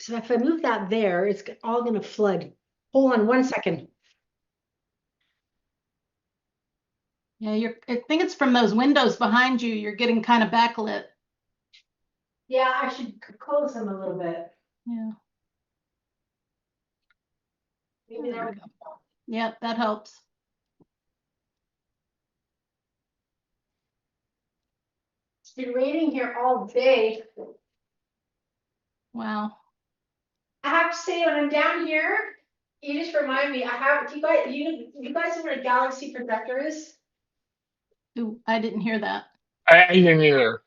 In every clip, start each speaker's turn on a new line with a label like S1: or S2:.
S1: Because if I move that there, it's all going to flood. Hold on 1 second.
S2: Yeah, I think it's from those windows behind you. You're getting kind of backlit.
S1: Yeah, I should close them a little bit.
S2: Yeah.
S1: Maybe
S2: There
S1: that
S2: we
S1: would.
S2: go. Yep, that helps.
S1: It's been raining here all day.
S2: Wow.
S1: I have to say, when I'm down here, you just remind me. You guys know what a galaxy projector is?
S2: Ooh, I didn't hear that.
S3: I didn't either.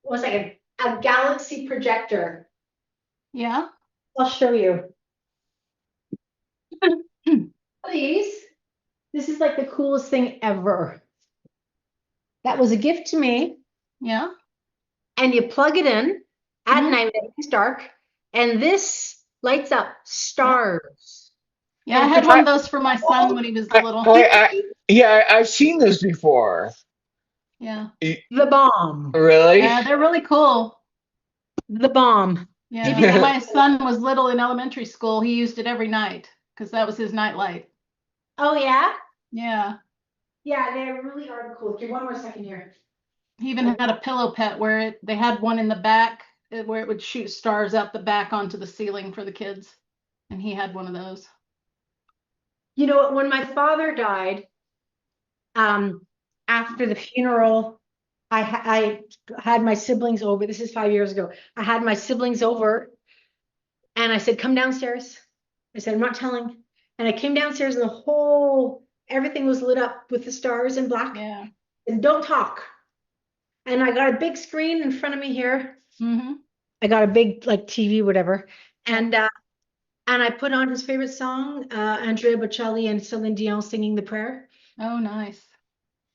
S1: 1 second. A galaxy projector.
S2: Yeah.
S1: I'll show you. Please. This is like the coolest thing ever. That was a gift to me.
S2: Yeah.
S1: And you plug it in at
S2: Mhm.
S1: night when it's dark, and this lights up stars.
S2: Yeah, I
S1: And
S2: had
S1: it's
S2: one of those for my son when he was little.
S3: Yeah, I've seen this before.
S2: Yeah.
S1: the bomb.
S3: Really?
S2: Yeah, they're really cool.
S1: The bomb.
S2: Yeah. When my son was little in elementary school, he used it every night because that was his night light.
S1: Oh yeah?
S2: Yeah.
S1: Yeah, they really are cool. Okay, 1 more second here.
S2: He even had a pillow pet where they had one in the back where it would shoot stars out the back onto the ceiling for the kids. And he had one of those.
S1: You know, when my father died, um, after the funeral, I had my siblings over. This is 5 years ago. I had my siblings over, and I said, "Come downstairs." I said, "I'm not telling." And I came downstairs, and everything was lit up with the stars in black.
S2: Yeah.
S1: And don't talk. And I got a big screen in front of me here.
S2: Mm-hmm.
S1: I got a big like TV, whatever, and I put on his favorite song, Andrea Bocelli and Celine Dion singing the prayer.
S2: Oh, nice.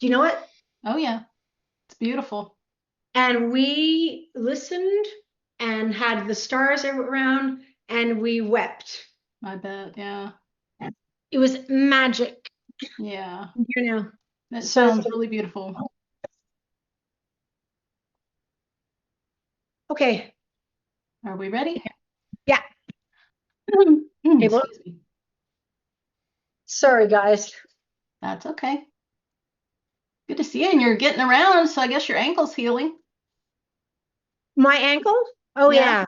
S1: Do you know it?
S2: Oh, yeah. It's beautiful.
S1: And we listened and had the stars around, and we wept.
S2: I bet. Yeah.
S1: It was magic,
S2: Yeah.
S1: you know.
S2: That
S1: So
S2: sounds really beautiful.
S1: okay,
S2: Are we ready?
S1: yeah. Okay, well,
S2: Excuse me.
S1: sorry guys.
S2: That's okay. Good to see you. And you're getting around, so I guess your ankle's healing.
S1: My ankle? Oh
S2: Yeah.
S1: yeah.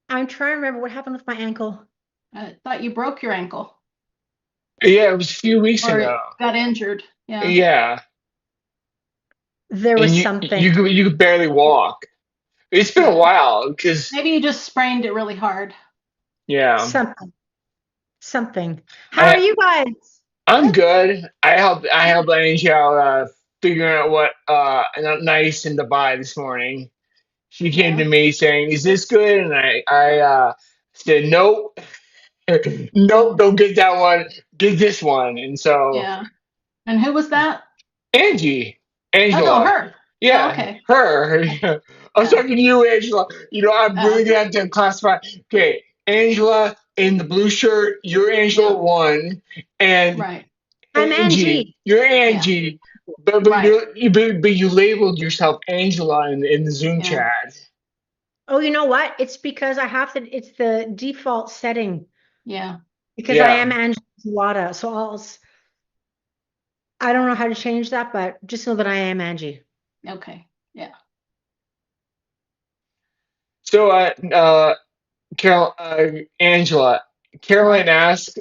S1: I'm trying to remember what happened with my ankle.
S2: I thought you broke your ankle
S3: Yeah, it was a few weeks
S2: or
S3: ago.
S2: it got injured. Yeah.
S3: Yeah,
S1: There
S3: and
S1: was
S3: you
S1: something.
S3: you could barely walk. It's been a
S2: Yeah.
S3: while because
S2: Maybe you just sprained it really hard.
S3: yeah,
S1: Something. How are
S3: I
S1: you guys?
S3: I'm good. I helped Angie out figuring out what nice to buy this morning. She came to
S2: Yeah.
S3: me saying, "Is this good?" And I said, "Nope, nope,
S2: Oh,
S3: don't get that one. Get this one." And so
S2: yeah. And who was that?
S3: Angie,
S2: Oh,
S3: Angela,
S2: her. Oh,
S3: yeah,
S2: okay.
S3: her. I was
S2: Yeah.
S3: talking to you, Angela. I'm
S2: Oh,
S3: really gonna have to classify. Okay, Angela in the blue shirt, you're Angela
S2: yeah.
S3: one, and
S2: Right.
S1: I'm
S3: Angie,
S1: Angie.
S3: you're
S2: Yeah.
S3: Angie. But
S2: Right.
S3: you labeled yourself Angela in the Zoom
S2: Yeah.
S3: chat.
S1: Oh, you know what? It's because it's the default setting
S2: Yeah.
S1: because I
S3: Yeah.
S1: am Angela Wada. So I don't know how to change that, but just know that I am Angie.
S2: Okay. Yeah.
S3: So, Angela, Caroline asked,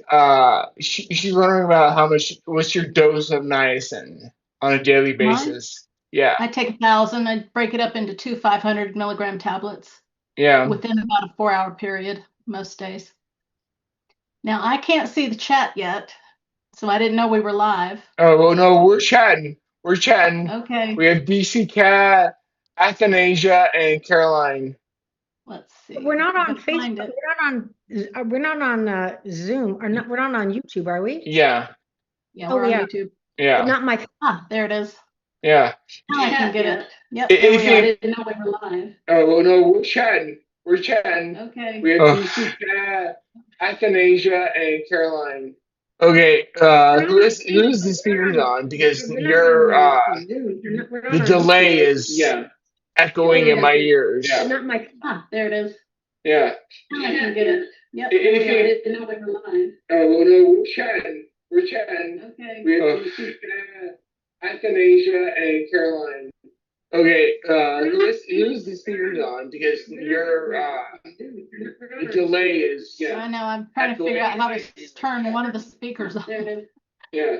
S3: she's wondering about what's your dose of niacin on a daily
S2: Mine?
S3: basis. Yeah,
S2: I take 1,000. I break it up into two 500 milligram tablets
S3: yeah.
S2: within about a 4 hour period most days. Now I can't see the chat yet, so I didn't know we were live.
S3: Oh, well, no, we're chatting. We're chatting.
S2: Okay.
S3: We have DC Cat, Athanasia, and Caroline.
S2: Let's
S1: We're
S2: see.
S1: not
S2: I
S1: on
S2: gotta find
S1: Facebook.
S2: it.
S1: We're not on Zoom, or
S3: Y-
S1: not. We're not on YouTube, are we?
S3: Yeah,
S2: Yeah,
S1: Oh,
S2: we're
S1: we
S2: on
S1: are,
S2: YouTube.
S1: but
S3: yeah,
S1: not my.
S2: Ah, there it is.
S3: yeah.
S2: Now I can get it. Yep, there
S3: If
S2: we are. I
S3: you,
S2: didn't know we were live.
S3: oh, well, no, we're chatting. We're chatting.
S2: Okay.
S3: We have DC Cat, Athanasia, and Caroline. Okay,
S1: We're not on
S3: who's the
S1: Facebook.
S3: speakers on? Because
S1: We're not on
S3: your
S1: Zoom. We're
S3: the
S1: not on YouTube.
S3: delay is yeah. echoing in my ears.
S1: Yeah. Not my.
S2: There it is.
S3: Yeah.
S2: I can get it. Yep.
S3: Anything?
S2: Now they're mine.
S3: Oh no, we're chatting. We're chatting.
S2: Okay.
S3: We have Athanasia and Caroline. Okay, who's the speakers on? Because the delay is
S2: I know. I'm trying to figure out how to turn one of the speakers on. There it is.
S3: Yeah.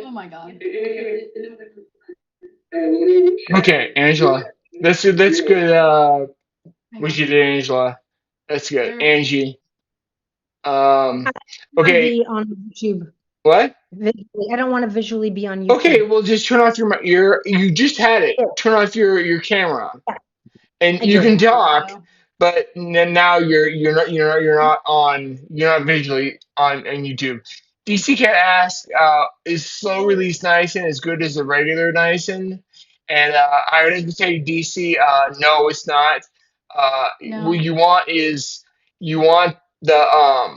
S2: Oh my God.
S3: Okay, Angela. That's good. That's good. What you did, Angela. That's good, Angie. Okay.
S1: Be on YouTube.
S3: What?
S1: I don't want to visually be on YouTube.
S3: Okay, well, just turn off your. You just had it. Turn off your camera, and you can talk. But then now you're not visually on YouTube. DC Cat asked, is slow release niacin as good as the regular niacin? And I would have to say DC, no, it's not.
S2: No.
S3: What you want is you want it,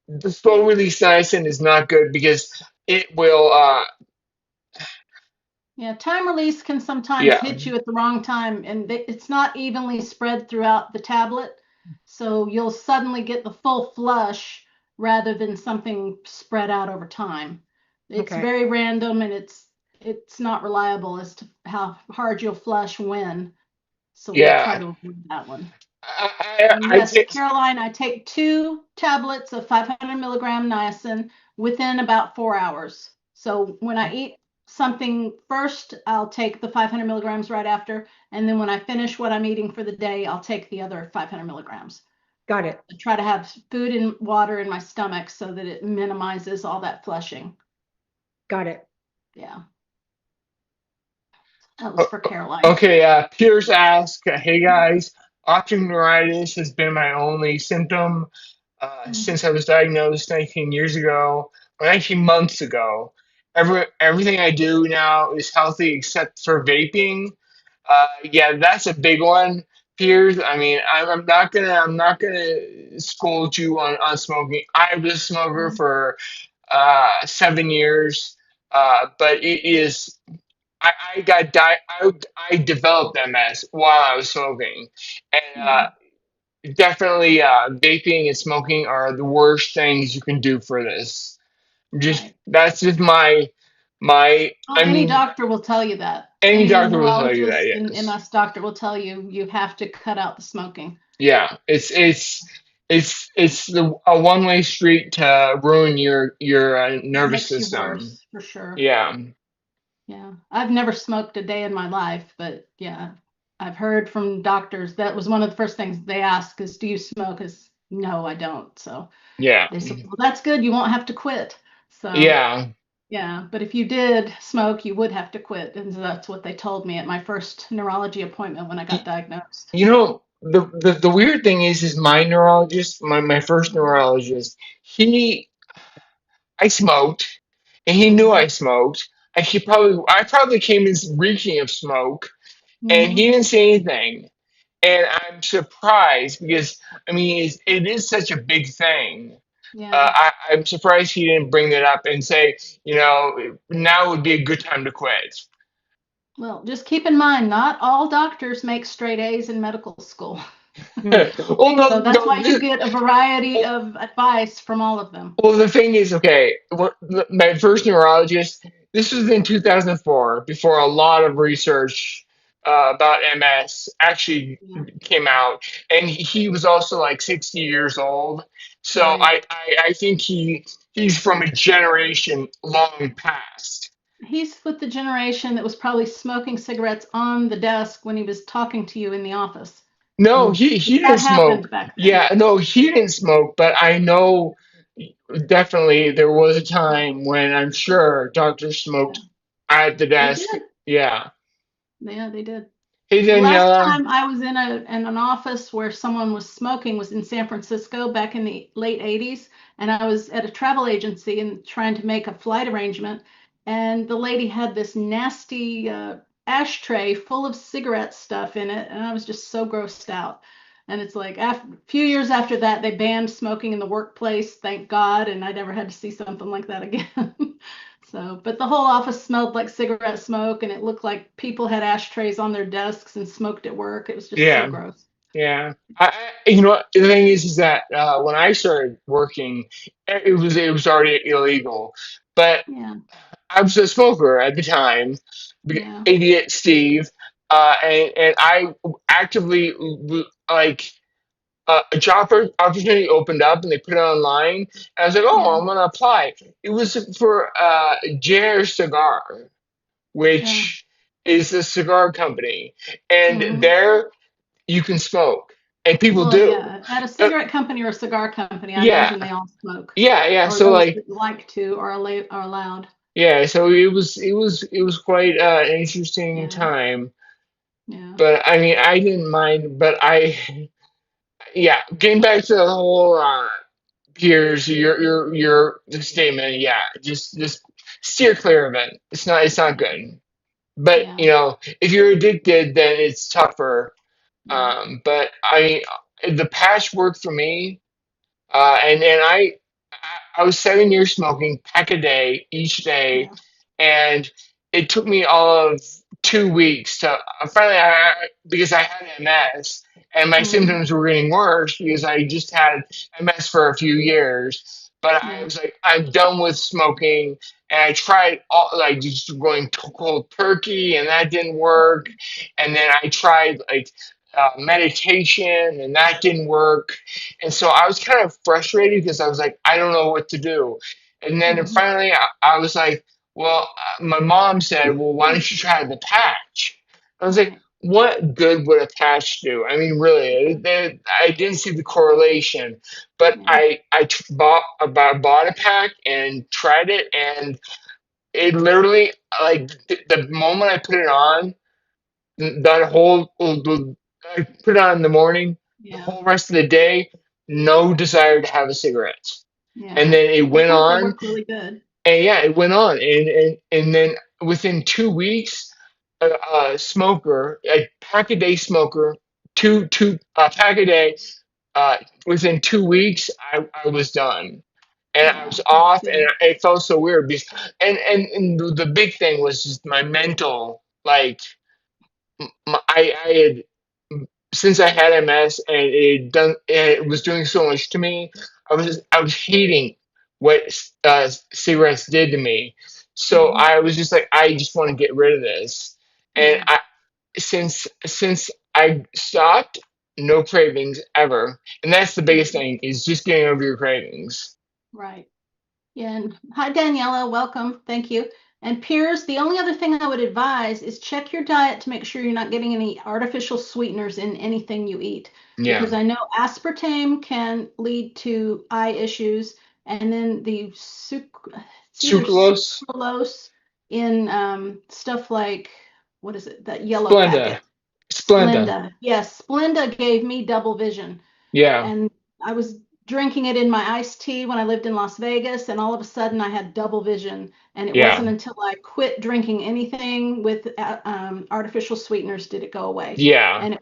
S3: the slow release niacin is not good because it will
S2: Yeah, time release can sometimes hit you at the wrong time, and it's not evenly spread throughout the tablet. So you'll suddenly get the full flush rather than something spread out over time. It's very random, and it's not reliable as to how hard you'll flush when. So we'll try to avoid that one. Yes, Caroline, I take 2 tablets of 500 milligram niacin within about 4 hours. So when I eat something first, I'll take the 500 milligrams right after. And then when I finish what I'm eating for the day, I'll take the other 500 milligrams.
S1: Got it.
S2: I try to have food and water in my stomach so that it minimizes all that flushing.
S1: Got it.
S2: Yeah. That was for Caroline.
S3: Okay, Pierce asked, hey guys, optic neuritis has been my only symptom since I was diagnosed 19 years ago, or 19 months ago. Everything I do now is healthy except for vaping. Yeah, that's a big one, Piers. I mean, I'm not gonna scold you on smoking. I was a smoker for 7 years, but it is. I got I developed MS while I was smoking, and definitely vaping and smoking are the worst things you can do for this. That's just my.
S2: Well, any doctor will tell you that.
S3: Any doctor will tell you that.
S2: Neurologist
S3: Yes.
S2: and MS doctor will tell you you have to cut out the smoking.
S3: Yeah, it's a one-way street to ruin your nervous system.
S2: Worse, for sure.
S3: Yeah.
S2: Yeah, I've never smoked a day in my life, but yeah, I've heard from doctors that was one of the first things they ask is, "Do you smoke?" Is no, I don't. So
S3: yeah,
S2: they said, "Well, that's good. You won't have to quit." So
S3: yeah.
S2: Yeah, but if you did smoke, you would have to quit, and so that's what they told me at my first neurology appointment when I got diagnosed.
S3: You know, the weird thing is my neurologist, my first neurologist, I smoked, and he knew I smoked, and I probably came in reeking of smoke, and he didn't say anything, and I'm surprised because I mean it is such a big thing.
S2: Yeah.
S3: I'm surprised he didn't bring that up and say, now would be a good time to quit.
S2: Well, just keep in mind, not all doctors make straight A's in medical school.
S3: Well, no,
S2: So that's why you get a variety of advice from all of them.
S3: Well, the thing is, okay, my first neurologist, this was in 2004, before a lot of research about MS actually came out, and he was also like 60 years old. So I think he's from a generation long past.
S2: He's with the generation that was probably smoking cigarettes on the desk when he was talking to you in the office.
S3: No, he didn't smoke.
S2: Back then.
S3: Yeah, no, he didn't smoke, but I know definitely there was a time when I'm sure doctors smoked at the desk. Yeah.
S2: Yeah, they did.
S3: Hey,
S2: The last
S3: Daniela.
S2: time I was in an office where someone was smoking was in San Francisco back in the late 80s, and I was at a travel agency and trying to make a flight arrangement, and the lady had this nasty ashtray full of cigarette stuff in it, and I was just so grossed out. And it's like a few years after that, they banned smoking in the workplace, thank God, and I never had to see something like that again. So, but the whole office smelled like cigarette smoke, and it looked like people had ashtrays on their desks and smoked at work. It was just so
S3: Yeah.
S2: gross.
S3: Yeah. You know what? The thing is that when I started working, it was already illegal. But
S2: Yeah,
S3: I was a smoker at the time,
S2: yeah,
S3: idiot Steve, and I actively like a job opportunity opened up and they put it online. And I was like, oh,
S2: yeah,
S3: I'm gonna apply. It was for Jer Cigar,
S2: yeah.
S3: which is a cigar company, and
S2: Hmm.
S3: there you can smoke, and people
S2: Well,
S3: do.
S2: yeah, at a
S3: Uh,
S2: cigarette company or a cigar company, I
S3: yeah,
S2: imagine they all smoke,
S3: yeah.
S2: or
S3: So
S2: those
S3: like,
S2: that like to are allowed.
S3: yeah. So it was quite an interesting
S2: Yeah,
S3: time.
S2: yeah,
S3: But I mean, I didn't mind. But yeah, getting back to the whole here's your statement. Yeah, just steer clear of it. It's not
S2: yeah,
S3: good. But
S2: yeah,
S3: if you're addicted, then it's tougher.
S2: yeah,
S3: But the patch worked for me. And I was 7 years smoking, pack a day each day,
S2: yeah.
S3: and it took me all of 2 weeks to finally, because I had MS and my
S2: Hmm.
S3: symptoms were getting worse because I just had MS for a few years. But I
S2: Yeah,
S3: was like, I'm done with smoking, and I tried all like just going cold turkey, and that didn't work. And then I tried like meditation, and that didn't work. And so I was kind of frustrated because I was like, I don't know what to do. And then
S2: hmm,
S3: finally, I was like, well, my mom said, well, why don't you try the patch? I was like,
S2: right.
S3: what good would a patch do? I mean, really, I didn't see the correlation, but
S2: Yeah,
S3: I bought a pack and tried it, and it literally, like, the moment I put it on, that whole I put it on in the morning, the
S2: yeah,
S3: whole rest of the day, no desire to have a cigarette. And
S2: yeah.
S3: then it
S2: I
S3: went
S2: think they
S3: on,
S2: work really good.
S3: and yeah, it went on, and then within 2 weeks, a smoker, a pack a day smoker, two pack a day. Uh, Within 2 weeks, I was done. And I
S2: Yeah,
S3: was
S2: that's
S3: off, and
S2: good.
S3: it felt so weird because, and the big thing was just my mental, like, I had, since I had MS and it was doing so much to me. I was hating what cigarettes did to me. So
S2: Hmm.
S3: I was just like, I just want to get rid of this. And
S2: Yeah,
S3: since I stopped, no cravings ever. And that's the biggest
S2: hmm,
S3: thing, is just getting over your cravings.
S2: right. Yeah, and hi Daniela, welcome. Thank you. And Piers, the only other thing I would advise is check your diet to make sure you're not getting any artificial sweeteners in anything you eat, because
S3: Yeah.
S2: I know aspartame can lead to eye issues, and then it's either
S3: Sucralose,
S2: sucralose in stuff like, what is it, that yellow
S3: Splenda,
S2: packet?
S3: Splenda.
S2: Splenda. Yes, Splenda gave me double vision,
S3: Yeah.
S2: and I was drinking it in my iced tea when I lived in Las Vegas, and all of a sudden I had double vision. And it
S3: Yeah.
S2: wasn't until I quit drinking anything with artificial sweeteners did it go away.
S3: Yeah.
S2: And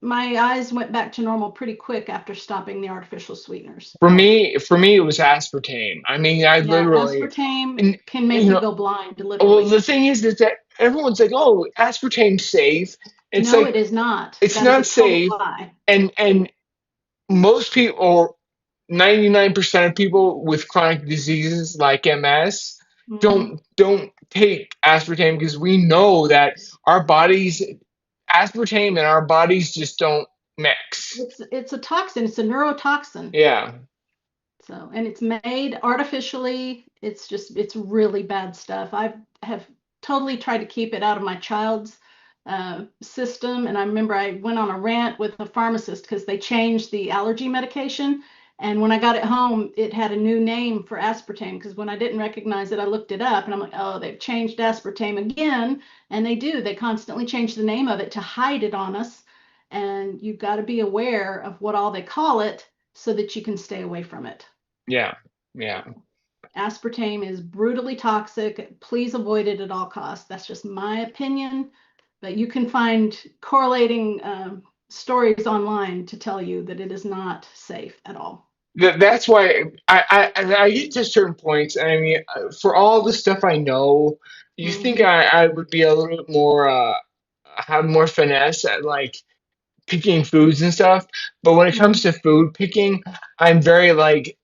S2: my eyes went back to normal pretty quick after stopping the artificial sweeteners.
S3: For me, it was aspartame. I mean, I
S2: Yeah,
S3: literally,
S2: aspartame
S3: and
S2: can make
S3: you
S2: you
S3: know,
S2: go blind,
S3: well,
S2: literally.
S3: the thing is that everyone's like, "Oh, aspartame's safe." It's
S2: No,
S3: like
S2: it is not.
S3: it's
S2: That is
S3: not
S2: a total
S3: safe,
S2: lie.
S3: and most people, or 99% of people with chronic diseases like MS,
S2: Hmm.
S3: don't take aspartame because we know that our bodies, aspartame and our bodies just don't mix.
S2: It's a toxin. It's a neurotoxin.
S3: Yeah,
S2: So, and it's made artificially. It's really bad stuff. I have totally tried to keep it out of my child's system. And I remember I went on a rant with a pharmacist because they changed the allergy medication. And when I got it home, it had a new name for aspartame, because when I didn't recognize it, I looked it up and I'm like, oh, they've changed aspartame again. And they do. They constantly change the name of it to hide it on us. And you've got to be aware of what all they call it so that you can stay away from it.
S3: yeah, yeah.
S2: So, aspartame is brutally toxic. Please avoid it at all costs. That's just my opinion. But you can find correlating stories online to tell you that it is not safe at all.
S3: That's why I get to certain points. And I mean, for all the stuff I know, you think
S2: Hmm.
S3: I would be a little bit more have more finesse at like picking foods and stuff. But when it comes
S2: Hmm.
S3: to food picking, I'm very like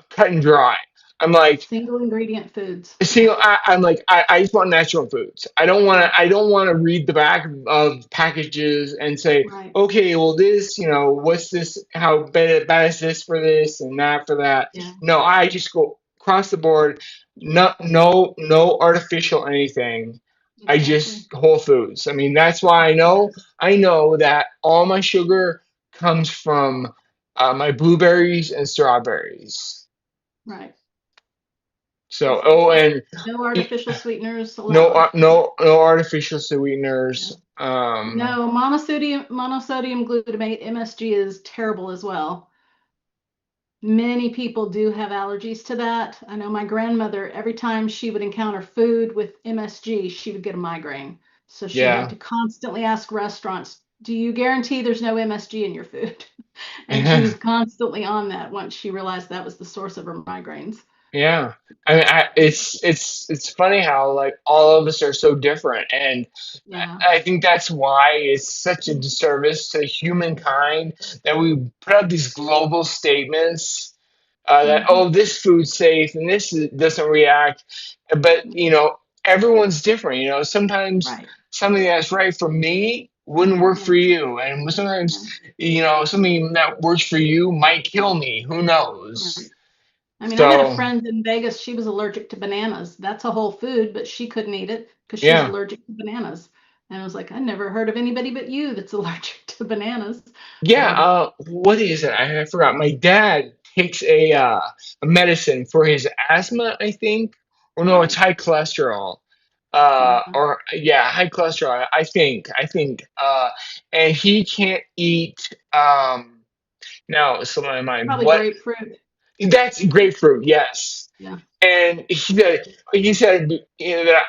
S3: cut and dry. I'm like,
S2: Single ingredient foods.
S3: see, I'm like, I just want natural foods. I don't want
S2: Yeah,
S3: to. I don't want to read the back of packages and say,
S2: right.
S3: okay, well, this, what's this? How bad is this for this and that for that?
S2: Yeah,
S3: No, I just go across the board. No, no, no artificial anything. I
S2: exactly.
S3: just whole foods. I mean, that's why I know. I know that all my sugar comes from my blueberries and strawberries.
S2: Right.
S3: So, oh,
S2: Exactly.
S3: and
S2: No artificial sweeteners
S3: no,
S2: allowed.
S3: no artificial
S2: Yeah.
S3: sweeteners.
S2: No, monosodium glutamate, MSG, is terrible as well. Many people do have allergies to that. I know my grandmother, every time she would encounter food with MSG, she would get a migraine. So she had
S3: Yeah.
S2: to constantly ask restaurants, do you guarantee there's no MSG in your food? And she was constantly on that once she realized that was the source of her migraines.
S3: Yeah. I mean, it's funny how like all of us are so different, and
S2: Yeah.
S3: I think that's why it's such a disservice to humankind that we put out these global statements that,
S2: Hmm.
S3: oh, this food's safe and doesn't react. But everyone's different. Sometimes
S2: Right.
S3: something that's right for me wouldn't work
S2: Yeah.
S3: for you, and sometimes
S2: Yeah.
S3: something that works for you might kill me. Who knows?
S2: Right. I mean, I had a
S3: So
S2: friend in Vegas, she was allergic to bananas. That's a whole food, but she couldn't eat it because she's
S3: yeah,
S2: allergic to bananas. And I was like, I never heard of anybody but you that's allergic to bananas.
S3: yeah.
S2: So,
S3: What is it? I forgot. My dad takes a medicine for his asthma, I think. Or no, it's
S2: right.
S3: high cholesterol.
S2: Yeah.
S3: Or yeah, high cholesterol. I think. And he can't eat. Now it's slipping my mind.
S2: Probably
S3: What?
S2: grapefruit.
S3: That's grapefruit. Yes.
S2: Yeah.
S3: And he said, that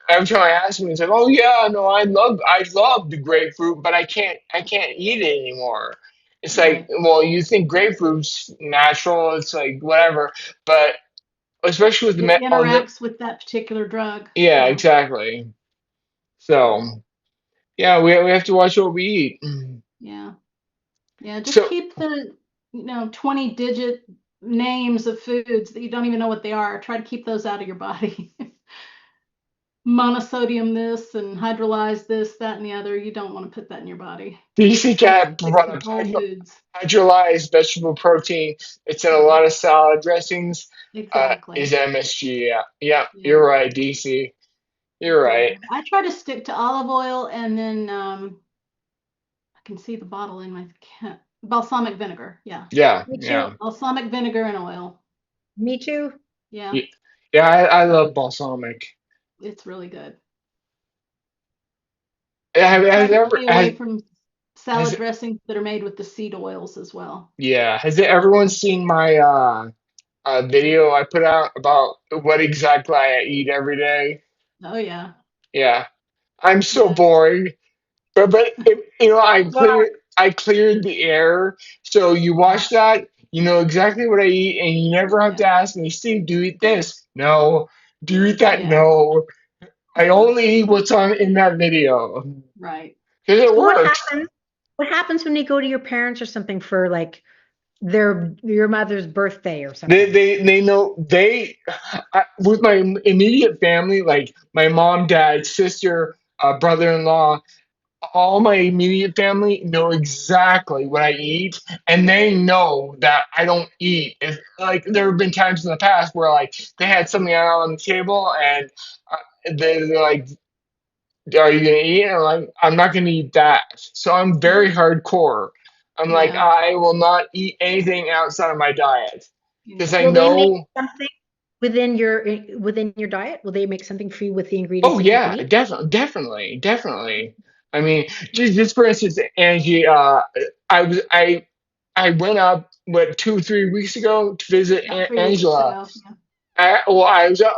S3: every time I asked him, he's like, "Oh yeah, no, I love the grapefruit, but I can't eat it anymore." It's like,
S2: Right.
S3: well, you think grapefruit's natural, it's like whatever, but especially with the
S2: It
S3: on the
S2: interacts with that particular drug.
S3: yeah,
S2: Yeah.
S3: exactly. So yeah, we have to watch what we eat.
S2: Yeah. Yeah. Just
S3: So
S2: keep the, 20-digit names of foods that you don't even know what they are. Try to keep those out of your body. Monosodium this and hydrolyzed this, that, and the other. You don't want to put that in your body.
S3: DC
S2: Try to
S3: Cat
S2: stick
S3: brought
S2: with
S3: up
S2: whole foods.
S3: hydrolyzed vegetable protein. It's in a
S2: Yeah,
S3: lot of salad dressings.
S2: exactly.
S3: Is MSG? Yeah, yeah.
S2: Yeah,
S3: You're right, DC. You're
S2: yeah.
S3: right.
S2: I try to stick to olive oil and then I can see the bottle in my balsamic vinegar. Yeah,
S3: Yeah,
S1: Me too.
S3: yeah,
S2: balsamic vinegar and oil.
S1: Me too.
S2: Yeah,
S3: yeah. Yeah, I love balsamic.
S2: it's really good. Try
S3: Has
S2: to
S3: ever
S2: stay away
S3: has
S2: from
S3: has
S2: salad dressings that are made with the seed oils as well.
S3: yeah, has everyone seen my video I put out about what exactly I eat every day?
S2: Oh yeah,
S3: Yeah, I'm so
S2: yeah,
S3: boring. But I
S1: Well,
S3: cleared the air. So you watch that, you know exactly what I eat, and you never have to
S2: yeah,
S3: ask me, Steve, do you eat this? No. Do you eat that?
S2: yeah.
S3: No. I only eat what's on in that video
S2: Right.
S3: because it
S1: so what
S3: works.
S1: happens? What happens when you go to your parents or something for like your mother's birthday or
S3: They
S1: something?
S3: they they know with my immediate family, like my mom, dad, sister, brother-in-law. All my immediate family know exactly what I eat, and they know that I don't eat. If like there have been times in the past where like they had something out on the table, and they're like, "Are you gonna eat?" And I'm like, "I'm not gonna eat that." So I'm very hardcore. I'm like,
S2: Yeah.
S3: I will not eat anything outside of my diet
S2: Yeah.
S3: because I
S1: Will they make
S3: know.
S1: something within your diet? Will they make something for you with the ingredients
S3: Oh
S1: that you can
S3: yeah,
S1: eat?
S3: definitely. I mean, just for instance, Angie, I went up 2 3 weeks ago to visit
S2: About 3 weeks
S3: Angela.
S2: ago. Yeah.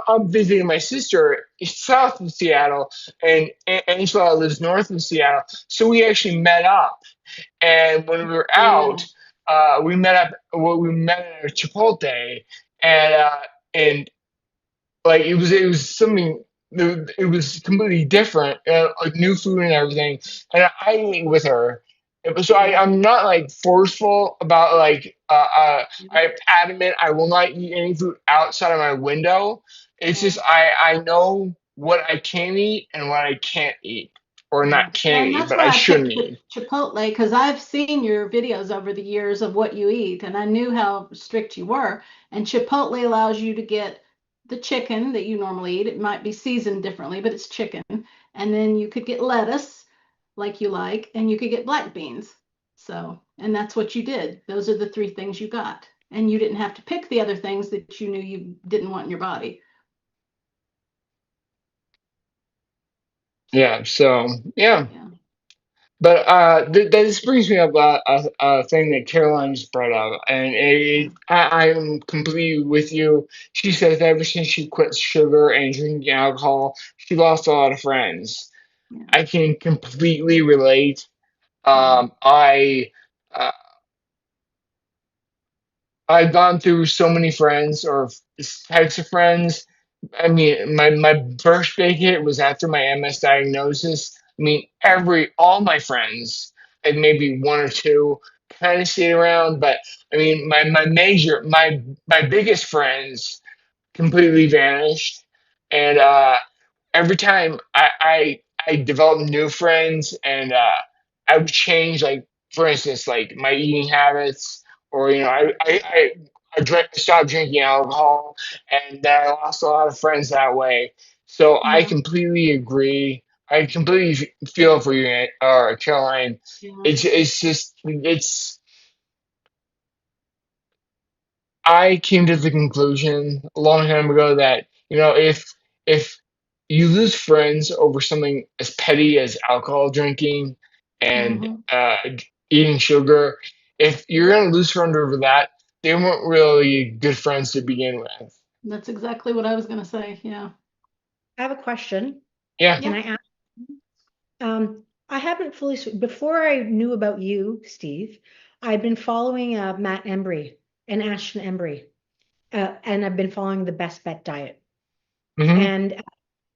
S3: I'm visiting my sister south of Seattle, and Angela lives north of Seattle. So we actually met up, and when we were out,
S2: Cool.
S3: we met at a Chipotle, and and like it was something. It was completely different, like new food and everything. And I ate with her. So I'm not like forceful about like I'm adamant I will not eat any food outside of my window. It's
S2: Yeah.
S3: just I know what I can eat and what I can't eat, or
S2: Yeah.
S3: not can
S2: And
S3: eat,
S2: that's
S3: but I
S2: why I
S3: shouldn't
S2: picked
S3: eat.
S2: Chipotle, because I've seen your videos over the years of what you eat, and I knew how strict you were. And Chipotle allows you to get the chicken that you normally eat. It might be seasoned differently, but it's chicken. And then you could get lettuce, like you like, and you could get black beans. So, and that's what you did. Those are the three things you got. And you didn't have to pick the other things that you knew you didn't want in your body.
S3: Yeah. So yeah.
S2: Yeah.
S3: But this brings me up a thing that Caroline just brought up, and I am completely with you. She says ever since she quit sugar and drinking alcohol, she lost a lot of friends.
S2: Yeah.
S3: I can completely relate.
S2: Yeah.
S3: Um, I uh, I've gone through so many friends or types of friends. I mean, my first big hit was after my MS diagnosis. I mean, all my friends, and maybe one or two, kind of stayed around, but I mean, my biggest friends completely vanished, and every time I developed new friends, and I would change, like for instance, like my eating habits, or I stopped drinking alcohol, and then I lost a lot of friends that way. So I
S2: Yeah.
S3: completely agree. I completely feel for you, Caroline.
S2: Yeah.
S3: It's just it's I came to the conclusion a long time ago that, if you lose friends over something as petty as alcohol drinking and
S2: Hmm.
S3: eating sugar, if you're gonna lose friends over that, they weren't really good friends to begin with.
S2: That's exactly what I was going to say. Yeah.
S1: I have a question.
S3: Yeah.
S1: Can
S2: Yeah.
S1: I ask? I haven't fully, before I knew about you, Steve, I've been following Matt Embry and Ashton Embry, and I've been following the Best Bet diet.
S3: Hmm.
S1: And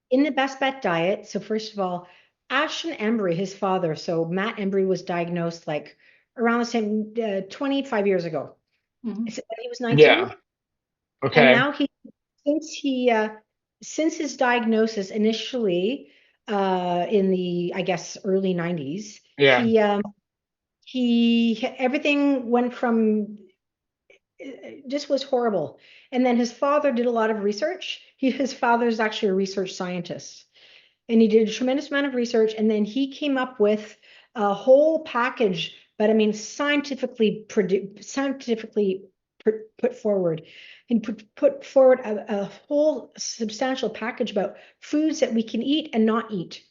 S1: in the Best Bet diet, so first of all, Ashton Embry, his father, so Matt Embry was diagnosed like around the same 25 years ago.
S2: Hmm.
S1: When he was 19,
S3: Yeah.
S1: and
S3: Okay.
S1: now since he since his diagnosis initially in the I guess early 90s,
S3: Yeah.
S1: he everything went from just was horrible. And then his father did a lot of research. His father is actually a research scientist, and he did a tremendous amount of research. And then he came up with a whole package, but I mean scientifically put forward, and put forward a whole substantial package about foods that we can eat and not eat.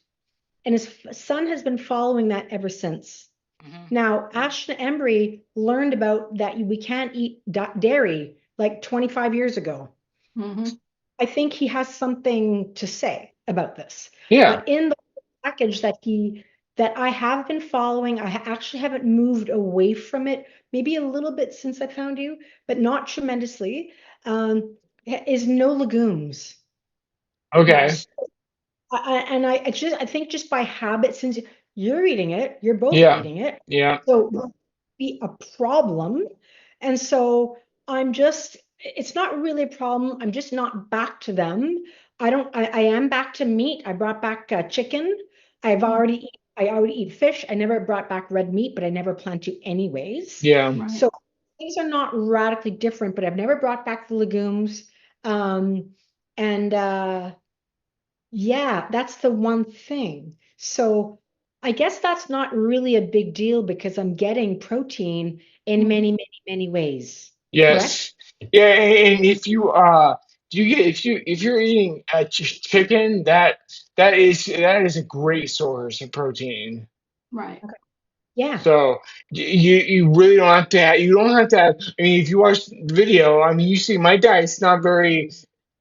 S1: And his son has been following that ever since.
S3: Hmm.
S1: Now, Ashton Embry learned about that we can't eat dairy like 25 years ago.
S2: Hmm.
S1: I think he has something to say about this.
S3: Yeah.
S1: But in the package that I have been following, I actually haven't moved away from it, maybe a little bit since I found you, but not tremendously, is no legumes.
S3: Okay.
S2: Right.
S1: I think just by habit, since you're eating it, you're both
S3: Yeah.
S1: eating it,
S3: Yeah.
S1: so it won't be a problem. And so it's not really a problem. I'm just not back to them. I am back to meat. I brought back chicken.
S2: Mm.
S1: I already eat fish. I never brought back red meat, but I never plan to anyways.
S3: Yeah.
S2: Right.
S1: So things are not radically different, but I've never brought back the legumes. And yeah, that's the one thing. So I guess that's not really a big deal because I'm getting protein in
S2: Hmm.
S1: many, many, many ways. Correct?
S3: Yes. Yeah, and if you do you get if you're eating chicken, that is a great source of protein.
S2: Right.
S1: Okay. Yeah.
S3: So you really don't have to you don't have to have, I mean, if you watch the video, I mean, you see my diet's not very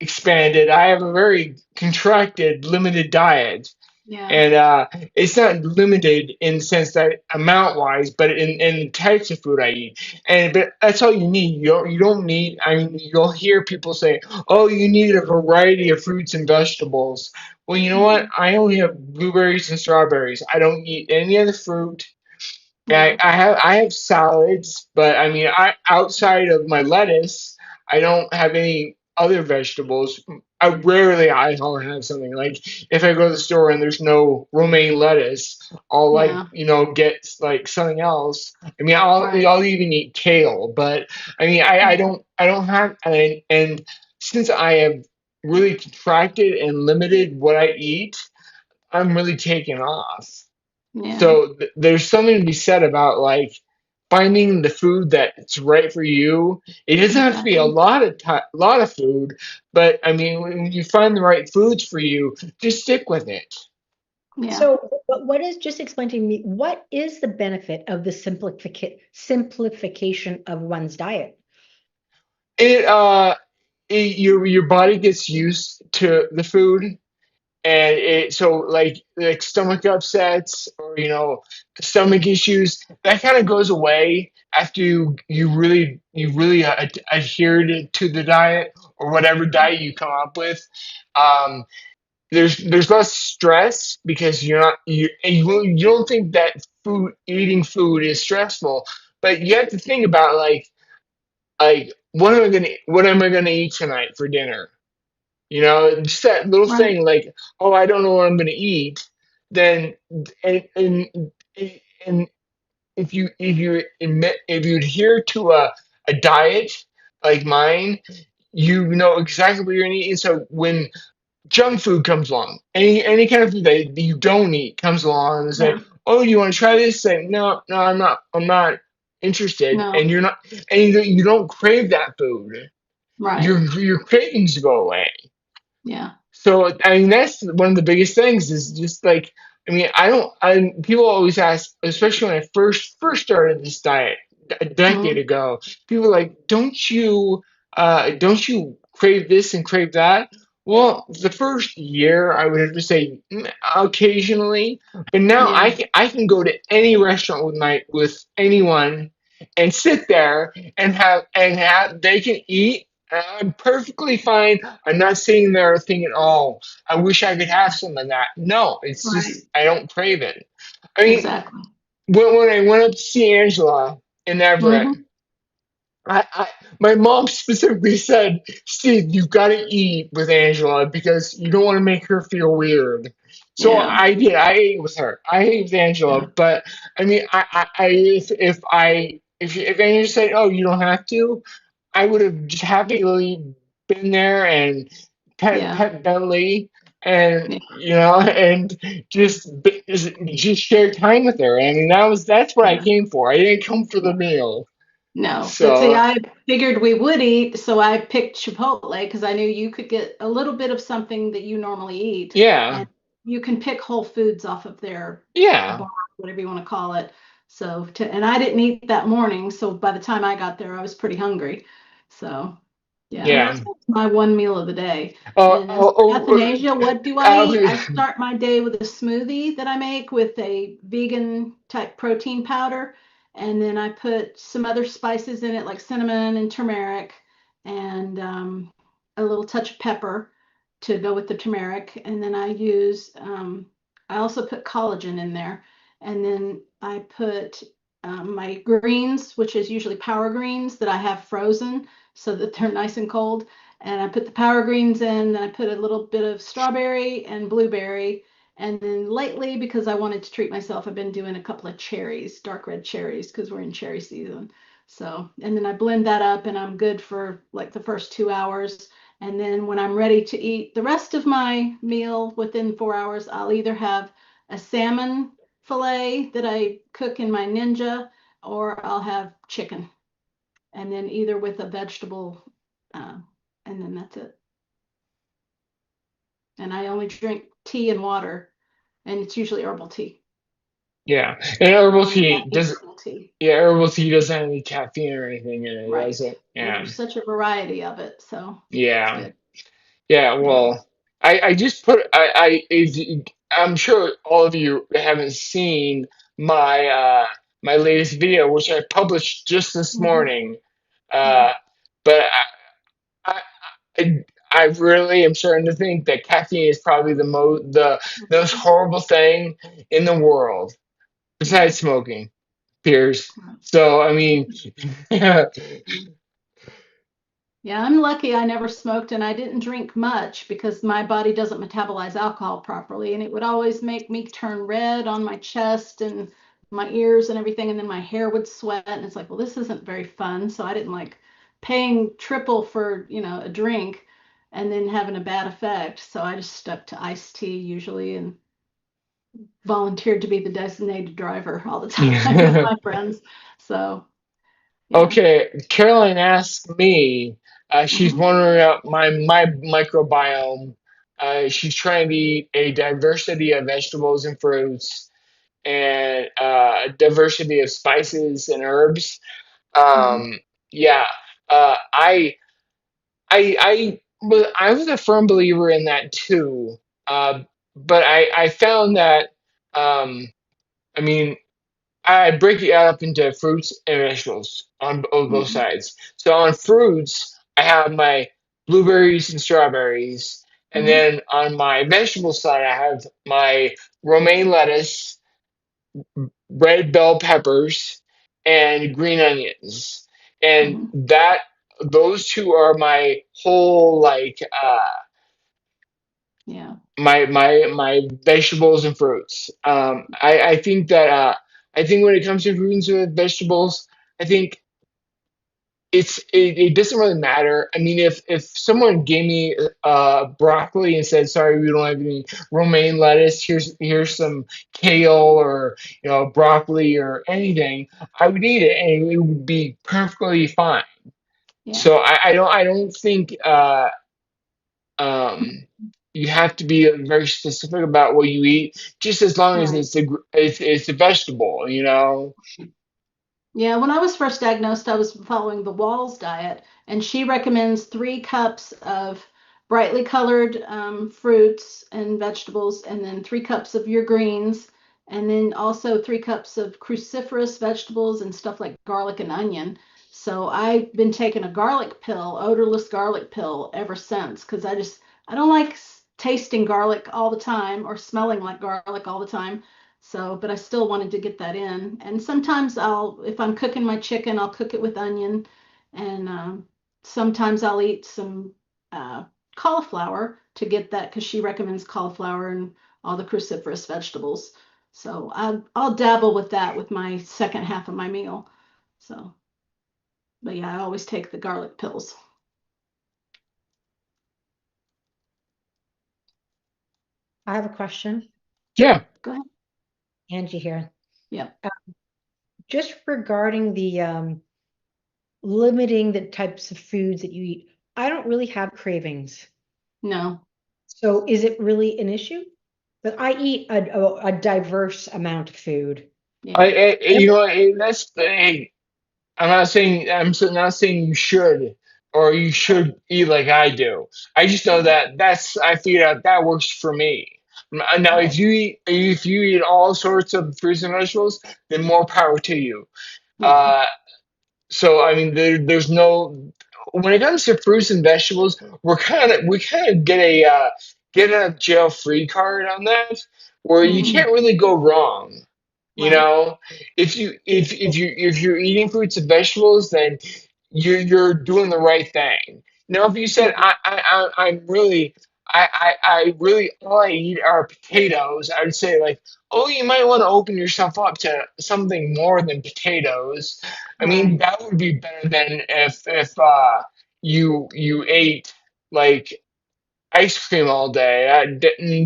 S3: expanded. I have a very contracted, limited diet.
S2: Yeah.
S3: And it's not limited in the sense that amount wise, but in the types of food I eat. And but that's all you need. You don't need. I mean, you'll hear people say, "Oh, you need a variety of fruits and vegetables." Well, you know what?
S2: Mhm.
S3: I only have blueberries and strawberries. I don't eat any other fruit.
S2: Yeah.
S3: I have salads, but I mean, I outside of my lettuce, I don't have any other vegetables. I'll have something like if I go to the store and there's no romaine lettuce, I'll
S2: Yeah.
S3: get like something else. I mean, I'll
S2: Right.
S3: I'll even eat kale, but I mean,
S2: Yeah.
S3: I don't have and since I have really contracted and limited what I eat, I'm really taking off.
S2: Yeah.
S3: So there's something to be said about like finding the food that's right for you. It doesn't have to be a
S2: Exactly.
S3: lot of food, but I mean, when you find the right foods for you, just stick with it.
S2: Yeah.
S1: So, but what is, just explain to me, what is the benefit of the simplification of one's diet?
S3: It your body gets used to the food, and it so like stomach upsets or stomach issues that kind of goes away after you really adhered to the diet or whatever diet you come up with. um there's less stress because you're not you don't think that eating food is stressful, but you have to think about like what am I gonna eat tonight for dinner. Just that little
S2: Right.
S3: thing like, oh, I don't know what I'm going to eat. Then, and if you adhere to a diet like mine, you know exactly what you're going to eat. And so when junk food comes along, any kind of food that you don't eat comes along and say,
S2: Yeah.
S3: oh, you want to try this? Say, no, no, I'm not interested.
S2: No.
S3: And you're not, and you don't crave that food.
S2: Right.
S3: Your cravings go away.
S2: Yeah.
S3: So I mean that's one of the biggest things is just like I mean I don't I people always ask, especially when I first started this diet a decade
S2: Mhm.
S3: ago. People are like, don't you crave this and crave that? Well, the first year I would have to say, occasionally, but now
S2: Yeah.
S3: I can go to any restaurant with anyone and sit there and have they can eat, and I'm perfectly fine. I'm not sitting there thinking, oh, I wish I could have some of that. No, it's
S2: Right.
S3: just I don't crave it. I mean,
S2: Exactly.
S3: when I went up to see Angela in Everett,
S2: Hmm.
S3: I my mom specifically said, Steve, you've got to eat with Angela because you don't want to make her feel weird. So
S2: Yeah.
S3: I did. I ate with her. I ate with Angela,
S2: Yeah.
S3: but I mean, if Angela said, "Oh, you don't have to," I would have just happily been there and
S2: Yeah.
S3: pet Bentley and
S2: Yeah.
S3: and just share time with her. I mean, that's what I
S2: Yeah.
S3: came for. I didn't come for the meal.
S2: No, but see,
S3: So
S2: I figured we would eat, so I picked Chipotle because I knew you could get a little bit of something that you normally eat,
S3: yeah,
S2: and you can pick Whole Foods off of their
S3: yeah,
S2: bar, whatever you want to call it. And I didn't eat that morning, so by the time I got there, I was pretty hungry. So, yeah,
S3: yeah.
S2: so it's my one meal of the day.
S3: Oh,
S2: And as
S3: oh,
S2: for
S3: oh,
S2: Athanasia, what do I eat? I
S3: uh,
S2: start my day with a smoothie that I make with a vegan type protein powder. And then I put some other spices in it, like cinnamon and turmeric, and a little touch of pepper to go with the turmeric. And then I also put collagen in there. And then I put my greens, which is usually power greens that I have frozen so that they're nice and cold. And I put the power greens in, and I put a little bit of strawberry and blueberry. And then lately, because I wanted to treat myself, I've been doing a couple of cherries, dark red cherries, because we're in cherry season. So, and then I blend that up and I'm good for like the first 2 hours. And then when I'm ready to eat the rest of my meal within 4 hours, I'll either have a salmon fillet that I cook in my Ninja, or I'll have chicken. And then either with a vegetable, uh, and then that's it. And I only drink tea and water, and it's usually herbal tea.
S3: yeah. And
S2: I
S3: herbal
S2: only
S3: tea
S2: make
S3: does
S2: herbal tea.
S3: yeah, herbal tea doesn't have any caffeine or anything in it, does
S2: Right.
S3: it?
S2: And
S3: Yeah,
S2: there's such a variety of it, so it's
S3: yeah.
S2: good.
S3: Yeah,
S2: Yeah.
S3: well, I just put I I'm sure all of you haven't seen my my latest video, which I published just this
S2: Mhm.
S3: morning.
S2: Yeah.
S3: Uh, but I, I, I really am starting to think that caffeine is probably the most
S2: Mhm.
S3: horrible thing in the world,
S2: Yeah.
S3: besides smoking, peers. So I mean,
S2: Yeah, I'm lucky I never smoked and I didn't drink much because my body doesn't metabolize alcohol properly. And it would always make me turn red on my chest and my ears and everything. And then my hair would sweat. And it's like, well, this isn't very fun. So I didn't like paying triple for, a drink and then having a bad effect. So I just stuck to iced tea usually and volunteered to be the designated driver all the time with my friends. So, yeah.
S3: Okay, Caroline asked me. She's
S2: Hmm.
S3: wondering about my microbiome. She's trying to eat a diversity of vegetables and fruits and a diversity of spices and herbs.
S2: Hmm.
S3: Um, yeah, uh, I was a firm believer in that too. But I found that um, I mean. I break it up into fruits and vegetables on both
S2: Hmm.
S3: sides. So on fruits, I have my blueberries and strawberries, and
S2: Hmm.
S3: then on my vegetable side, I have my romaine lettuce, red bell peppers, and green onions. And
S2: Hmm.
S3: those two are my whole
S2: Yeah.
S3: my vegetables and fruits. I think that I think when it comes to fruits and vegetables, I think it doesn't really matter. I mean, if someone gave me broccoli and said, "Sorry, we don't have any romaine lettuce. Here's some kale or broccoli or anything," I would eat it and it would be perfectly fine.
S2: Yeah.
S3: So I don't think um, you have to be very specific about what you eat, just as long as
S2: Right.
S3: it's a vegetable, you know.
S2: Yeah, when I was first diagnosed, I was following the Walls diet, and she recommends 3 cups of brightly colored fruits and vegetables, and then 3 cups of your greens, and then also 3 cups of cruciferous vegetables and stuff like garlic and onion. So I've been taking a garlic pill, odorless garlic pill, ever since because I don't like tasting garlic all the time or smelling like garlic all the time. So, but I still wanted to get that in. And sometimes if I'm cooking my chicken, I'll cook it with onion. And sometimes I'll eat some uh, cauliflower to get that because she recommends cauliflower and all the cruciferous vegetables. So I'll dabble with that with my second half of my meal. So, but yeah, I always take the garlic pills.
S1: I have a question.
S3: Yeah,
S2: Go ahead.
S1: Angie here.
S2: Yeah.
S1: Uh, just regarding the limiting the types of foods that you eat, I don't really have cravings.
S2: No.
S1: So is it really an issue? But I eat a diverse amount of food.
S2: Yeah.
S3: you know, that's hey, not saying you should or you should eat like I do. I just know
S2: Right.
S3: that I figured out that works for me. Now,
S2: Right.
S3: if you eat all sorts of fruits and vegetables, then more power to you.
S2: Yeah.
S3: Uh, So I mean, there's no when it comes to fruits and vegetables, we kind of get a jail free card on that, where you
S2: Hmm.
S3: can't really go wrong. You
S2: Right.
S3: know, if you're eating fruits and vegetables, then you're doing the right thing. Now, if you said
S2: Right.
S3: I'm really I really all I eat are potatoes, I would say like, oh, you might want to open yourself up to something more than potatoes. I mean,
S2: Right.
S3: that would be better than if you ate like ice cream all day.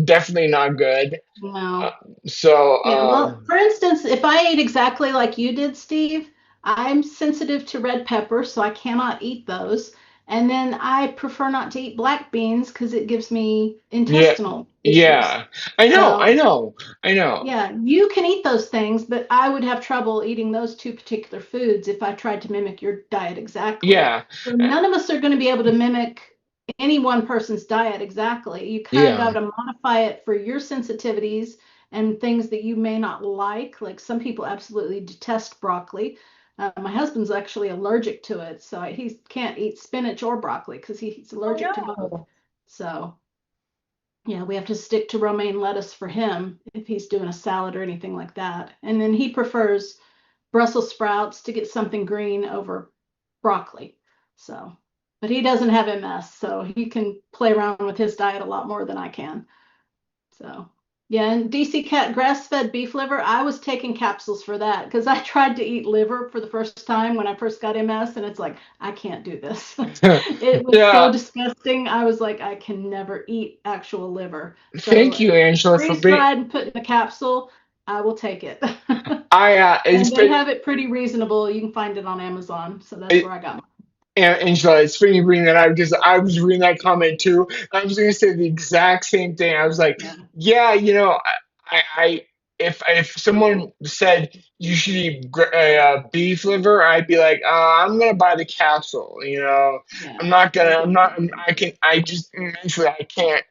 S3: Definitely not good. Uh,
S2: No.
S3: so
S2: Yeah, well, for instance, if I ate exactly like you did, Steve, I'm sensitive to red pepper, so I cannot eat those. And then I prefer not to eat black beans because it gives me
S3: yeah,
S2: intestinal issues.
S3: yeah. I
S2: So,
S3: know, I know.
S2: yeah, you can eat those things, but I would have trouble eating those two particular foods if I tried to mimic your diet exactly.
S3: Yeah,
S2: So, none of us are going to be able to mimic any one person's diet exactly. You kind of
S3: Yeah.
S2: got to modify it for your sensitivities and things that you may not like. Like some people absolutely detest broccoli. My husband's actually allergic to it, so he can't eat spinach or broccoli because he's
S1: Oh
S2: allergic to both.
S1: no.
S2: So yeah, we have to stick to romaine lettuce for him if he's doing a salad or anything like that. And then he prefers Brussels sprouts to get something green over broccoli. So, but he doesn't have MS, so he can play around with his diet a lot more than I can. So, yeah, and DC cat grass-fed beef liver, I was taking capsules for that because I tried to eat liver for the first time when I first got MS, and it's like, I can't do this. It was so
S3: Yeah.
S2: disgusting. I was like, I can never eat actual liver.
S3: Thank
S2: So,
S3: you, Angela, for being.
S2: freeze-dried and put in a capsule, I will take it.
S3: It's
S2: And they
S3: been.
S2: have it pretty reasonable. You can find it on Amazon. So that's where I got mine.
S3: And Angela, it's funny you bring that up because I was reading that comment too. I was going to say the exact same thing. I was like,
S2: Yeah.
S3: yeah, I if someone said you should eat beef liver, I'd be like, I'm gonna buy the capsule.
S2: Yeah.
S3: I'm not
S2: I
S3: gonna. I'm
S2: get
S3: not.
S2: that.
S3: I can. I just mentally I can't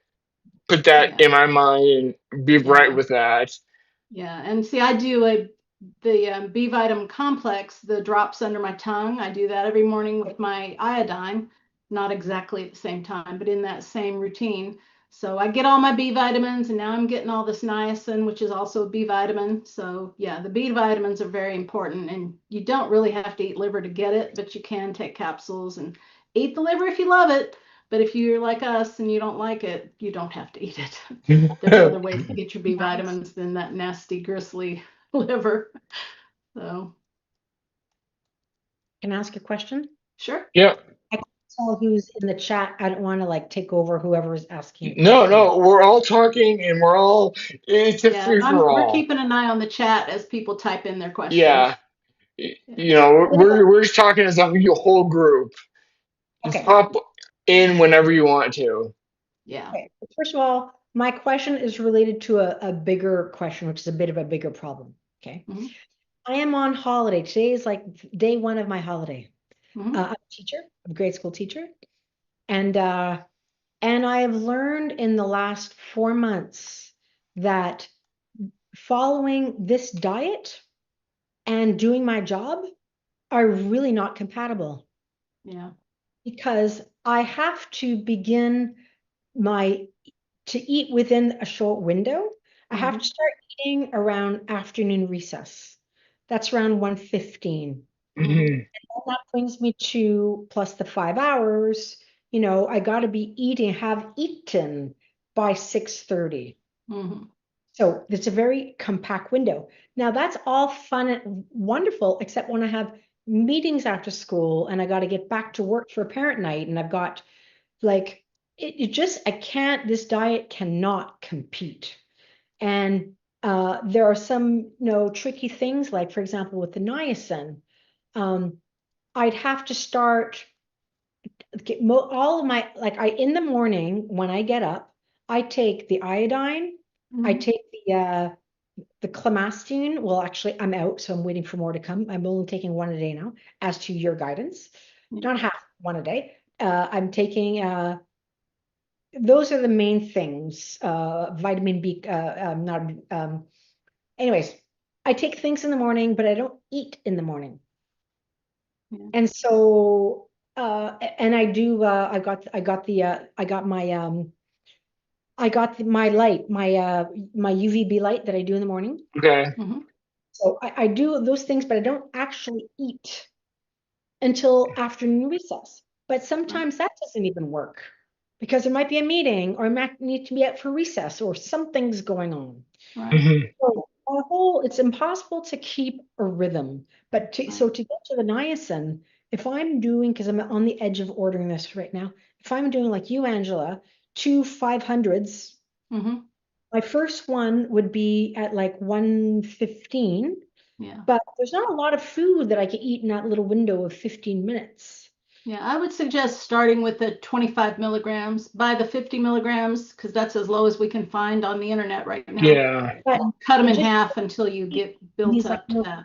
S3: put that
S2: Yeah.
S3: in my mind and be right
S2: Yeah.
S3: with that.
S2: Yeah. And see, I do the B vitamin complex, the drops under my tongue. I do that every morning with my iodine, not exactly at the same time, but in that same routine. So I get all my B vitamins, and now I'm getting all this niacin, which is also a B vitamin. So yeah, the B vitamins are very important, and you don't really have to eat liver to get it, but you can take capsules and eat the liver if you love it. But if you're like us and you don't like it, you don't have to eat it. There's other ways to get your B
S1: Nice.
S2: vitamins than that nasty, gristly liver. So,
S1: Can I ask a question?
S2: sure.
S3: Yeah.
S1: I can tell who's in the chat. I don't want to like take over whoever's asking a
S3: No,
S1: question.
S3: no, we're all talking and we're all. It's a
S2: Yeah,
S3: free for
S2: we're
S3: all.
S2: keeping an eye on the chat as people type in their questions.
S3: Yeah.
S2: Yeah.
S3: We're just talking as a whole group. Just
S1: Okay.
S3: pop in whenever you want to.
S2: Yeah.
S1: Okay. First of all, my question is related to a bigger question, which is a bit of a bigger problem. Okay.
S2: Hmm.
S1: I am on holiday. Today is like day one of my holiday.
S2: Hmm.
S1: I'm a teacher, I'm a grade school teacher, and I have learned in the last 4 months that following this diet and doing my job are really not compatible
S2: Yeah.
S1: because I have to begin my to eat within a short window. I have to
S2: Hmm.
S1: start eating around afternoon recess. That's around 1:15.
S2: Hmm.
S3: Hmm.
S1: And that brings me to plus the 5 hours. I got to be eating, have eaten by 6:30.
S2: Hmm.
S1: So it's a very compact window. Now that's all fun and wonderful, except when I have meetings after school and I got to get back to work for parent night and I've got like it just I can't this diet cannot compete. And there are some tricky things like for example with the niacin, um, I'd have to start all of my like I in the morning when I get up, I take the iodine, I
S2: Hmm.
S1: take the clemastine. Well, actually, I'm out, so I'm waiting for more to come. I'm only taking one a day now, as to your guidance.
S2: Yeah.
S1: Not half, one a day. I'm taking those are the main things. Vitamin B, not anyways, I take things in the morning, but I don't eat in the morning.
S2: Yeah.
S1: And so and I do my light, my UVB light that I do in the morning.
S3: Okay.
S2: Hmm.
S1: So I do those things, but I don't actually eat until afternoon recess. But
S2: Right.
S1: sometimes that doesn't even work because there might be a meeting or I might need to be out for recess or something's going on.
S2: Right.
S3: Hmm.
S1: So it's impossible to keep a rhythm. But
S2: Right.
S1: to get to the niacin, if I'm doing, because I'm on the edge of ordering this right now, if I'm doing like you, Angela, 2 500s,
S2: Hmm.
S1: my first one would be at like 1:15,
S2: Yeah.
S1: but there's not a lot of food that I can eat in that little window of 15 minutes.
S2: Yeah, I would suggest starting with the 25 milligrams, by the 50 milligrams, because that's as low as we can find on the internet right now.
S3: Yeah.
S1: But
S2: And cut them
S1: it
S2: in
S1: just
S2: half until you get built
S1: he's like,
S2: up to
S1: no.
S2: that.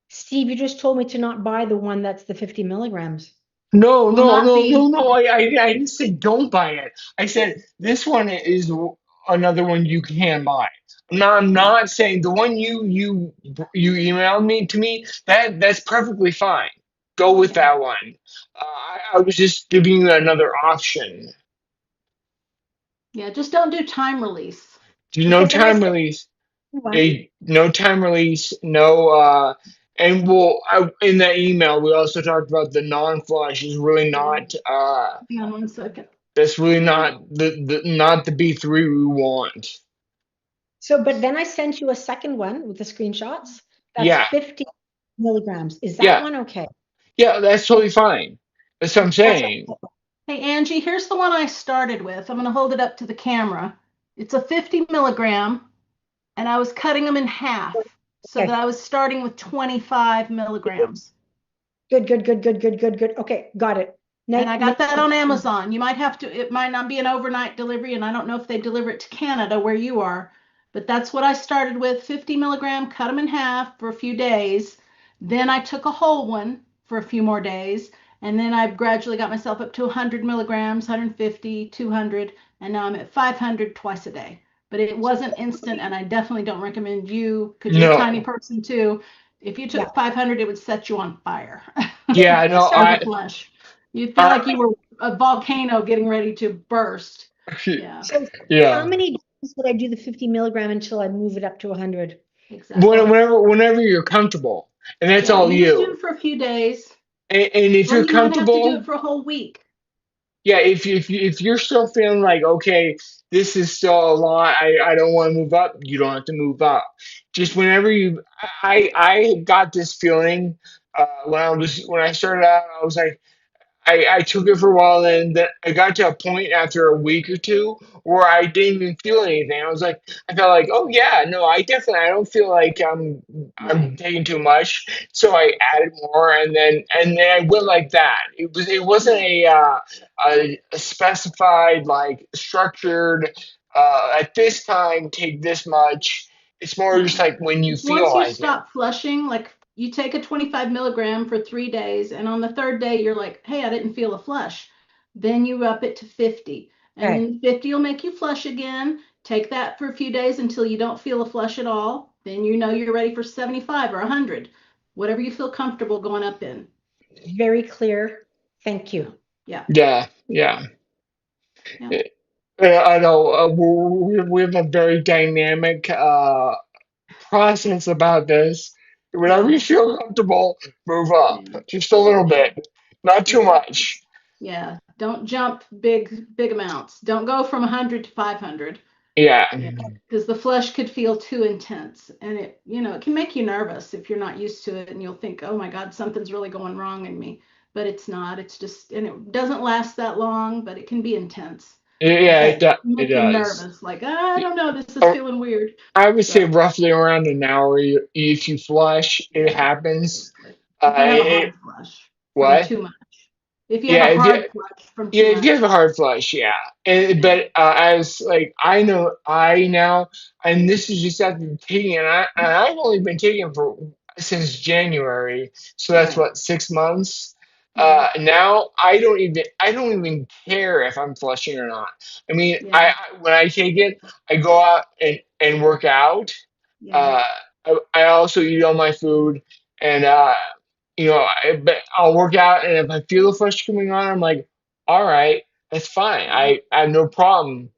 S1: Steve, you just told me to not buy the one that's the 50 milligrams.
S3: No,
S2: will
S3: no,
S2: not
S3: no, no,
S2: be.
S3: no. I didn't say don't buy it. I said this one is another one you can buy. I'm not saying the one you emailed me to me that's perfectly fine. Go with
S2: Yeah.
S3: that one. I was just giving you another option.
S2: Yeah, just don't do time release.
S3: No
S1: Okay, then I
S3: time
S1: sent
S3: release.
S1: you one.
S3: No time release. No. And in that email we also talked about the non-flush is really
S2: Yeah.
S3: not.
S2: Hang on 1 second.
S3: That's really not not the B3 we want.
S1: So, but then I sent you a second one with the screenshots. That's
S3: Yeah,
S1: 50 milligrams. Is that
S3: yeah,
S1: one okay?
S3: yeah. That's totally fine. That's what I'm
S1: That's
S3: saying.
S2: Hey, Angie, here's the one I started with. I'm going to hold it up to the camera. It's a 50 milligram, and I was cutting them in half so that
S1: okay.
S2: I was starting with 25 milligrams.
S1: Good, good, good, good, good, good, good. Okay, got it.
S2: And I got that
S1: Now,
S2: on Amazon. You might have to, it might not be an overnight delivery, and I don't know if they deliver it to Canada where you are, but that's what I started with 50 milligram, cut them in half for a few days. Then I took a whole one for a few more days, and then I gradually got myself up to 100 milligrams, 150, 200, and now I'm at 500 twice a day. But it wasn't instant, and I definitely don't recommend you, because you're a tiny
S3: No.
S2: person too. If you
S1: yeah.
S2: took 500, it would set you on fire
S1: So,
S3: Yeah. No.
S1: so
S2: with a flush. You'd feel like
S3: I.
S2: you were a volcano getting ready to burst. Yeah,
S1: So how
S3: Yeah.
S1: many days would I do the 50 milligram until I move it up to 100?
S2: exactly.
S3: Whenever you're comfortable, and that's
S2: Yeah,
S3: all
S2: you just do
S3: you.
S2: it for a few days,
S3: And if
S2: or
S3: you're
S2: you might have to do it
S3: comfortable,
S2: for a whole week.
S3: yeah. If you're still feeling like okay, this is still a lot. I don't want to move up. You don't have to move up. Just whenever you. I got this feeling when I started out. I was like. I took it for a while, and then I got to a point after a week or two where I didn't even feel anything. I felt like, oh yeah, no, I don't feel like I'm
S2: Right.
S3: taking too much. So I added more, and then I went like that. It wasn't
S2: Yeah.
S3: a specified like structured. At this time, take this much. It's more just
S2: No.
S3: like when you
S2: It's
S3: feel
S2: once you
S3: like it.
S2: stop flushing, like you take a 25 milligram for 3 days, and on the third day, you're like, hey, I didn't feel a flush. Then you up it to 50. And
S1: Okay,
S2: then 50 will make you flush again. Take that for a few days until you don't feel a flush at all. Then you know you're ready for 75 or 100, whatever you feel comfortable going up in.
S1: very clear. Thank you.
S2: Yeah.
S3: Yeah, yeah.
S2: Yeah.
S3: I know we have a very dynamic process about this. Whenever you
S2: Yeah.
S3: feel comfortable, move up
S2: Yeah.
S3: just a little
S2: Yeah.
S3: bit, not too
S2: Exactly.
S3: much.
S2: Yeah. Don't jump big amounts. Don't go from 100 to 500.
S3: Yeah,
S2: Yeah, because the flush could feel too intense, and it can make you nervous if you're not used to it, and you'll think, oh my God, something's really going wrong in me. But it's not. It's just, and it doesn't last that long, but it can be intense.
S3: yeah,
S1: Okay,
S3: it
S2: Make you
S3: does.
S2: nervous, like, "Ah, I don't know, this is
S3: Uh,
S2: feeling weird."
S3: I would say
S2: So,
S3: roughly around an hour. If you flush, it
S2: yeah,
S3: happens.
S2: exactly. If you have a
S3: It
S2: hard flush from
S3: what?
S2: too much. If you have
S3: Yeah,
S2: a
S3: if you
S2: hard flush from
S3: Yeah,
S2: too
S3: if you have a
S2: much.
S3: hard flush, yeah.
S2: Yeah.
S3: But as like I now, and this is just after taking it, and I've only been taking it for since January, so that's
S2: Right.
S3: what 6 months.
S2: Yeah.
S3: Now I don't even care if I'm flushing or not. I mean,
S2: Yeah.
S3: when I take it, I go out and work out.
S2: Yeah.
S3: Uh, I also eat all my food, and but I'll work out, and if I feel the flush coming on, I'm like, all right, that's fine.
S2: Yeah.
S3: I have no problem.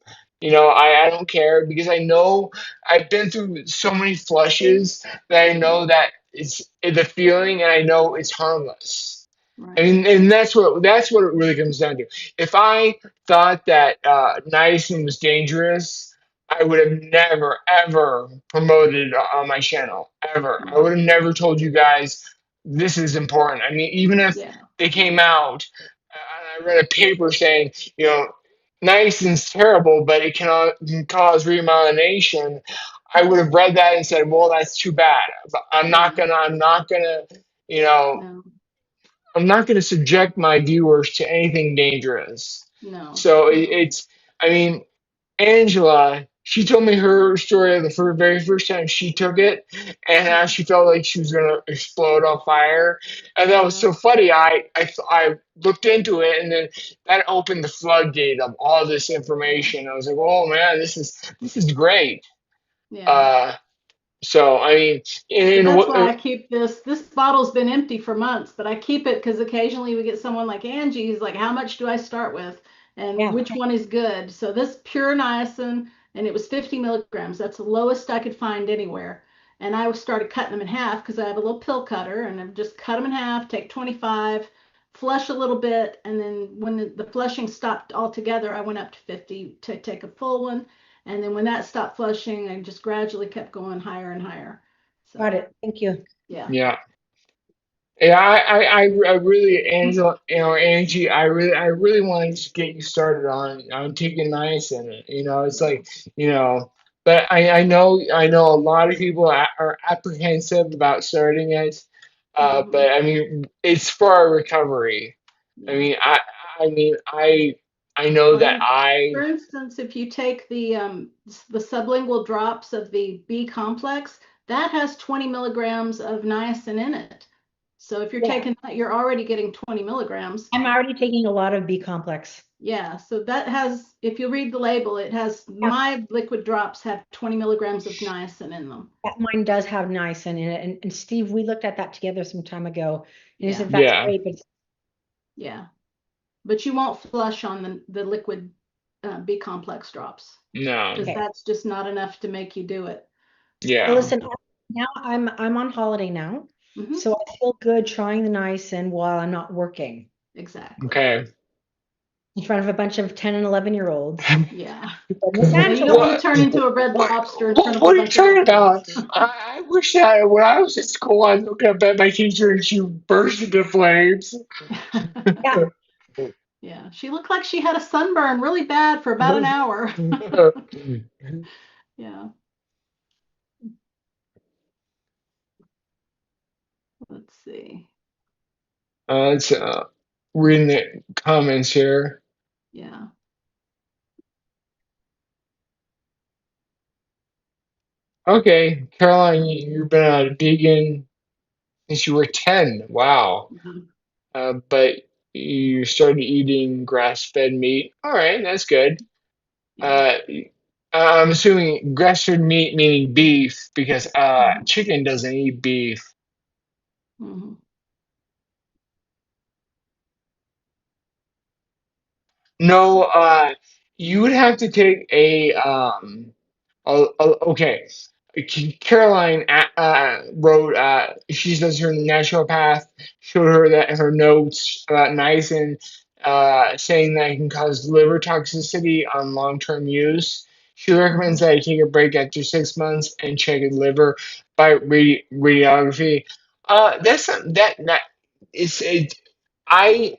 S3: I don't care because I know I've been through so many flushes that I know that it's the feeling, and I know it's harmless.
S2: Right.
S3: And that's what it really comes down to. If I thought that niacin was dangerous, I would have never ever promoted it on my channel ever. I
S2: Right.
S3: would have never told you guys this is important. I mean, even if
S2: Yeah.
S3: they came out and I read a paper saying, niacin's terrible, but it can cause remyelination. I would have read that and said, well, that's too bad. But
S2: Yeah.
S3: I'm not gonna, you know.
S2: No.
S3: I'm not going to subject my viewers to anything dangerous.
S2: No.
S3: So
S2: No.
S3: I mean, Angela, she told me her story of the very first time she took it, and how she felt like she was gonna explode on fire, and that was
S2: Yeah.
S3: so funny. I looked into it, and then that opened the floodgate of all this
S2: Yeah.
S3: information. I was like, oh man, this is great.
S2: Yeah.
S3: Uh, so I mean,
S2: So
S3: in
S2: that's
S3: what
S2: why I keep this. This bottle's been empty for months, but I keep it because occasionally we get someone like Angie who's like, how much do I start with? And
S1: Yeah.
S2: which one is good? So this pure niacin, and it was 50 milligrams. That's the lowest I could find anywhere. And I started cutting them in half because I have a little pill cutter, and I've just cut them in half, take 25, flush a little bit, and then when the flushing stopped altogether, I went up to 50 to take a full one. And then when that stopped flushing, I just gradually kept going higher and higher.
S1: Got
S2: So
S1: it. Thank you.
S2: yeah.
S3: yeah. Yeah, I really, Angela, Angie, I really want to get you started on taking niacin. It's
S2: Yeah.
S3: like, but I know a lot of people are apprehensive about starting it.
S2: Hmm.
S3: But I mean, it's for our recovery. I
S2: Yeah.
S3: mean, I mean, I know
S2: Well,
S3: that
S2: you, for
S3: I,
S2: instance, if you take the sublingual drops of the B complex, that has 20 milligrams of niacin in it. So if you're
S1: Yeah.
S2: taking that, you're already getting 20 milligrams.
S1: I'm already taking a lot of B complex.
S2: Yeah. So that has, if you read the label, it has
S1: Yeah.
S2: my liquid drops have 20 milligrams of niacin in them.
S1: Mine does have niacin in it. And Steve, we looked at that together some time ago. And he
S2: Yeah.
S1: said, that's
S3: yeah,
S1: great, but
S2: Yeah. But you won't flush on the liquid B complex drops because
S3: no,
S1: okay.
S2: that's just not enough to make you do it.
S1: Well,
S3: yeah,
S1: listen, now I'm on holiday now.
S2: Hmm.
S1: So I feel good trying the niacin while I'm not working
S2: Exactly.
S3: okay.
S1: in front of a bunch of 10 and 11-year-olds
S2: Yeah.
S1: in Los
S2: Yeah, you don't want to
S3: What?
S2: turn
S1: Angeles.
S2: into a red
S3: What?
S2: lobster in front of a
S3: What are you
S2: bunch of
S3: talking
S2: little
S3: about?
S2: kids.
S3: I wish that when I was at school, I looked up at my teacher and she burst into flames.
S1: Yeah.
S2: Yeah, she looked like she had a sunburn really bad for about an hour. Yeah, let's see.
S3: Let's reading the comments here.
S2: Yeah.
S3: Okay, Caroline, you've been a vegan since you were 10. Wow.
S2: Mhm.
S3: But you started eating grass-fed meat. All right, that's good.
S2: Yeah.
S3: Uh, I'm assuming grass-fed meat meaning beef because
S2: Hmm.
S3: chicken doesn't eat beef.
S2: Hmm.
S3: No, you would have to take okay. Caroline wrote, she says her naturopath showed her that her notes about niacin, saying that it can cause liver toxicity on long-term use. She recommends
S2: Hmm.
S3: that you take a break after 6 months and check your liver by radiography. That's not, that it's it. I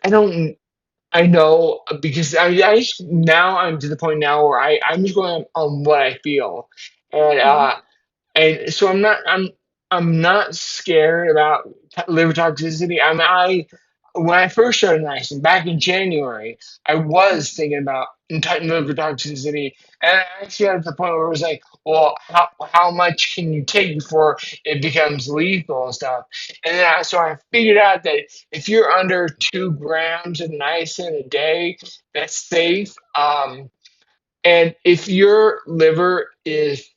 S3: I don't. I know because now I'm to the point now where I'm just going on what I feel, and
S2: Hmm.
S3: so I'm not scared about liver toxicity. I when I first started niacin back in January, I was thinking about liver toxicity, and I actually got to the point where it was like, well, how much can you take before it becomes lethal and stuff? And then so I figured out that if you're under 2 grams of niacin a day, that's safe. And if your liver is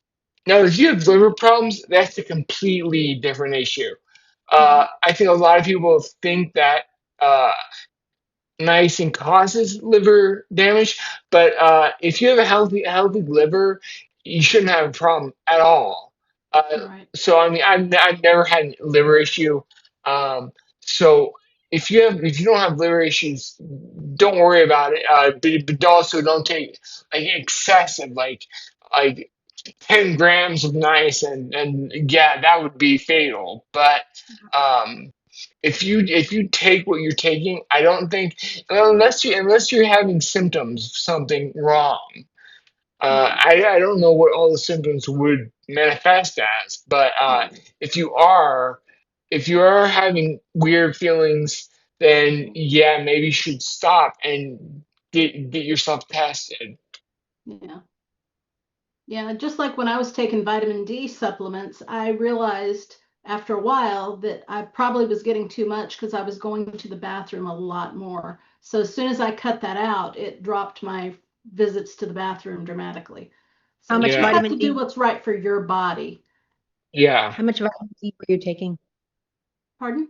S3: now, if you have liver problems, that's a completely different issue.
S2: Hmm.
S3: I think a lot of people think that niacin causes liver damage, but if you have a healthy liver, you shouldn't have a problem at all.
S2: Right.
S3: So I mean, I've never had a liver issue. Um, so if you don't have liver issues, don't worry about it. But also don't take like excessive like 10 grams of niacin, and yeah, that would be fatal. But um, if you take what you're taking, I don't think unless you're having symptoms of something wrong.
S2: Hmm.
S3: I don't know what all the symptoms would manifest as, but
S2: Right.
S3: if you are having weird feelings, then yeah, maybe you should stop and get yourself tested.
S2: Yeah. Yeah, just like when I was taking vitamin D supplements, I realized after a while that I probably was getting too much because I was going to the bathroom a lot more. So as soon as I cut that out, it dropped my visits to the bathroom dramatically. So
S1: How
S2: you
S1: much
S2: just
S3: Yeah,
S2: have
S1: vitamin
S2: to do
S1: D?
S2: what's right for your body.
S3: yeah.
S1: How much vitamin D were you taking?
S2: Pardon?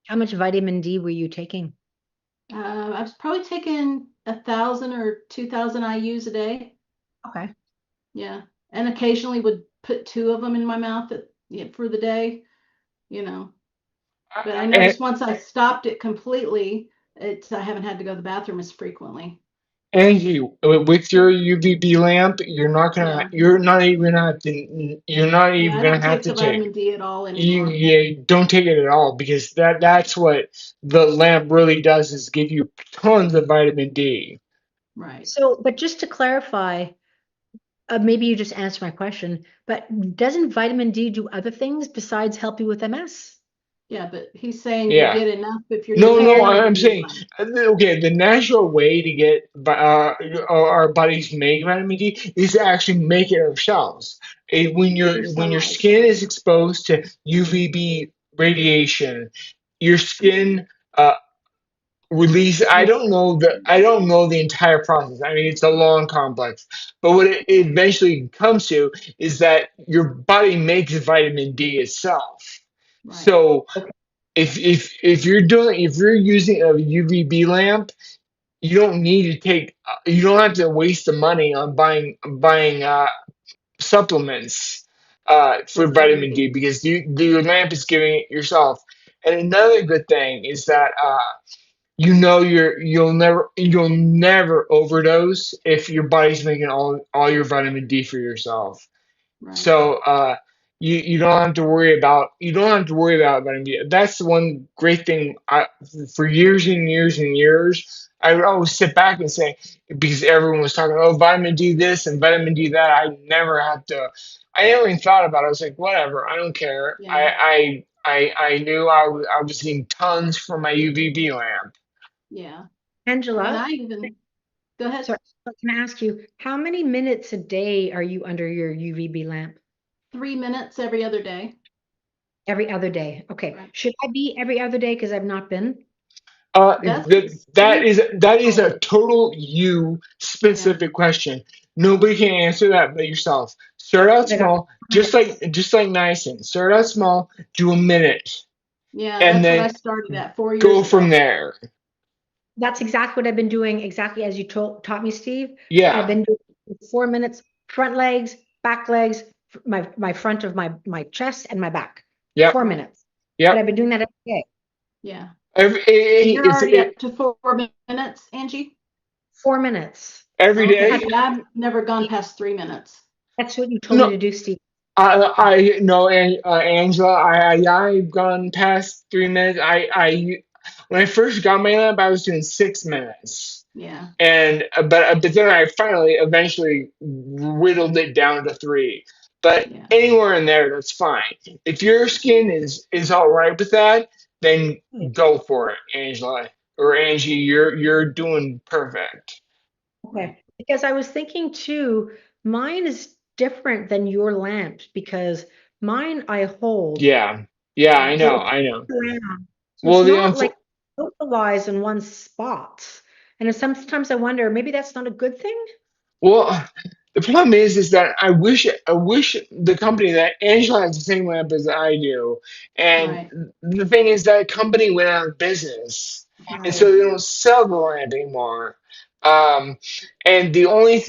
S1: How much vitamin D were you taking?
S2: I was probably taking 1,000 or 2,000 IUs a day.
S1: Okay.
S2: Yeah. And occasionally would put two of them in my mouth for the day, you know. But I
S3: And
S2: noticed once I stopped it completely, I haven't had to go to the bathroom as frequently.
S3: Angie, with your UVB lamp,
S2: Yeah.
S3: you're not
S2: Yeah,
S3: even
S2: I
S3: gonna
S2: don't
S3: have
S2: take
S3: to
S2: the
S3: take.
S2: vitamin D at all
S3: You,
S2: anymore.
S3: you don't take it at all because that's what the lamp really does is give you tons of vitamin D.
S2: Right.
S1: So, but just to clarify, maybe you just answered my question, but doesn't vitamin D do other things besides help you with MS?
S2: Yeah, but he's saying you
S3: Yeah.
S2: get enough if you're
S3: No,
S2: doing
S3: no,
S2: it
S3: I'm
S2: every
S3: saying,
S2: time.
S3: okay, the natural way to get our bodies make vitamin D is to actually make it ourselves.
S2: Through
S3: When your
S2: sunlight.
S3: skin is exposed to UVB radiation, your skin uh, release. I don't know the entire process. I mean, it's a long complex, but what it eventually comes to is that your body makes vitamin D itself.
S2: Right.
S3: So
S1: Okay.
S3: if you're using a UVB lamp, you don't need to take you don't have to waste the money on buying supplements
S2: For
S3: for
S2: vitamin
S3: vitamin D
S2: D.
S3: because your lamp is giving it yourself. And another good thing is that you know you'll never overdose if your body's making all your vitamin D for yourself.
S2: Right.
S3: So you don't have to worry about vitamin D. That's the one great thing. For years and years and years, I would always sit back and say because everyone was talking, oh, vitamin D this and vitamin D that. I never had to. I never even thought about it. I was like, whatever, I don't care.
S2: Yeah.
S3: I knew I was getting tons from my UVB lamp.
S2: Yeah. And
S1: Angela,
S2: I even go ahead.
S1: sorry, can I ask you, how many minutes a day are you under your UVB lamp?
S2: 3 minutes every other day.
S1: Every other day. Okay.
S2: Right.
S1: Should I be every other day because I've not been?
S2: That's you
S3: That is
S2: control
S3: a
S2: it.
S3: total you
S2: Yeah.
S3: specific question. Nobody can answer that but yourself. Start out
S1: I got
S3: small, just like Nyson. Start out small, do a minute,
S2: Yeah,
S3: and
S2: that's what I
S3: then
S2: started at 4 years
S3: go from
S2: ago.
S3: there.
S1: That's exactly what I've been doing, exactly as you taught me, Steve. I've
S3: Yeah.
S1: been doing 4 minutes, front legs, back legs, my front of my chest and my back.
S3: Yep.
S1: 4 minutes. But
S3: Yep.
S1: I've been doing that every day.
S2: Yeah.
S3: Every
S2: And you're
S3: it's
S2: already up to 4 minutes, Angie?
S1: 4 minutes.
S3: every
S2: Okay.
S1: That's
S3: day.
S2: See, I've never gone past 3 minutes.
S1: that's what you told me
S3: No,
S1: to do, Steve.
S3: I no, Angela. I've gone past 3 minutes. When I first got my lamp, I was doing 6 minutes.
S2: Yeah.
S3: And but then I finally eventually whittled it down to three. But
S2: Yeah.
S3: anywhere in there, that's fine. If your skin is all right with that, then go for it, Angela or Angie. You're doing perfect.
S2: Right.
S1: Okay. Because I was thinking too, mine is different than your lamps because mine I hold.
S3: Yeah, yeah, I
S2: Right.
S1: So
S3: know,
S1: it's
S3: I know.
S1: around. So it's
S3: Well,
S1: not like localized in one spot. And sometimes I wonder, maybe that's not a good thing.
S3: well, the problem is that I wish the company that Angela has the same lamp as I do, and
S2: Right.
S3: the thing is that company went out of business, and so
S2: Right.
S3: they don't sell the lamp anymore. Um, and the only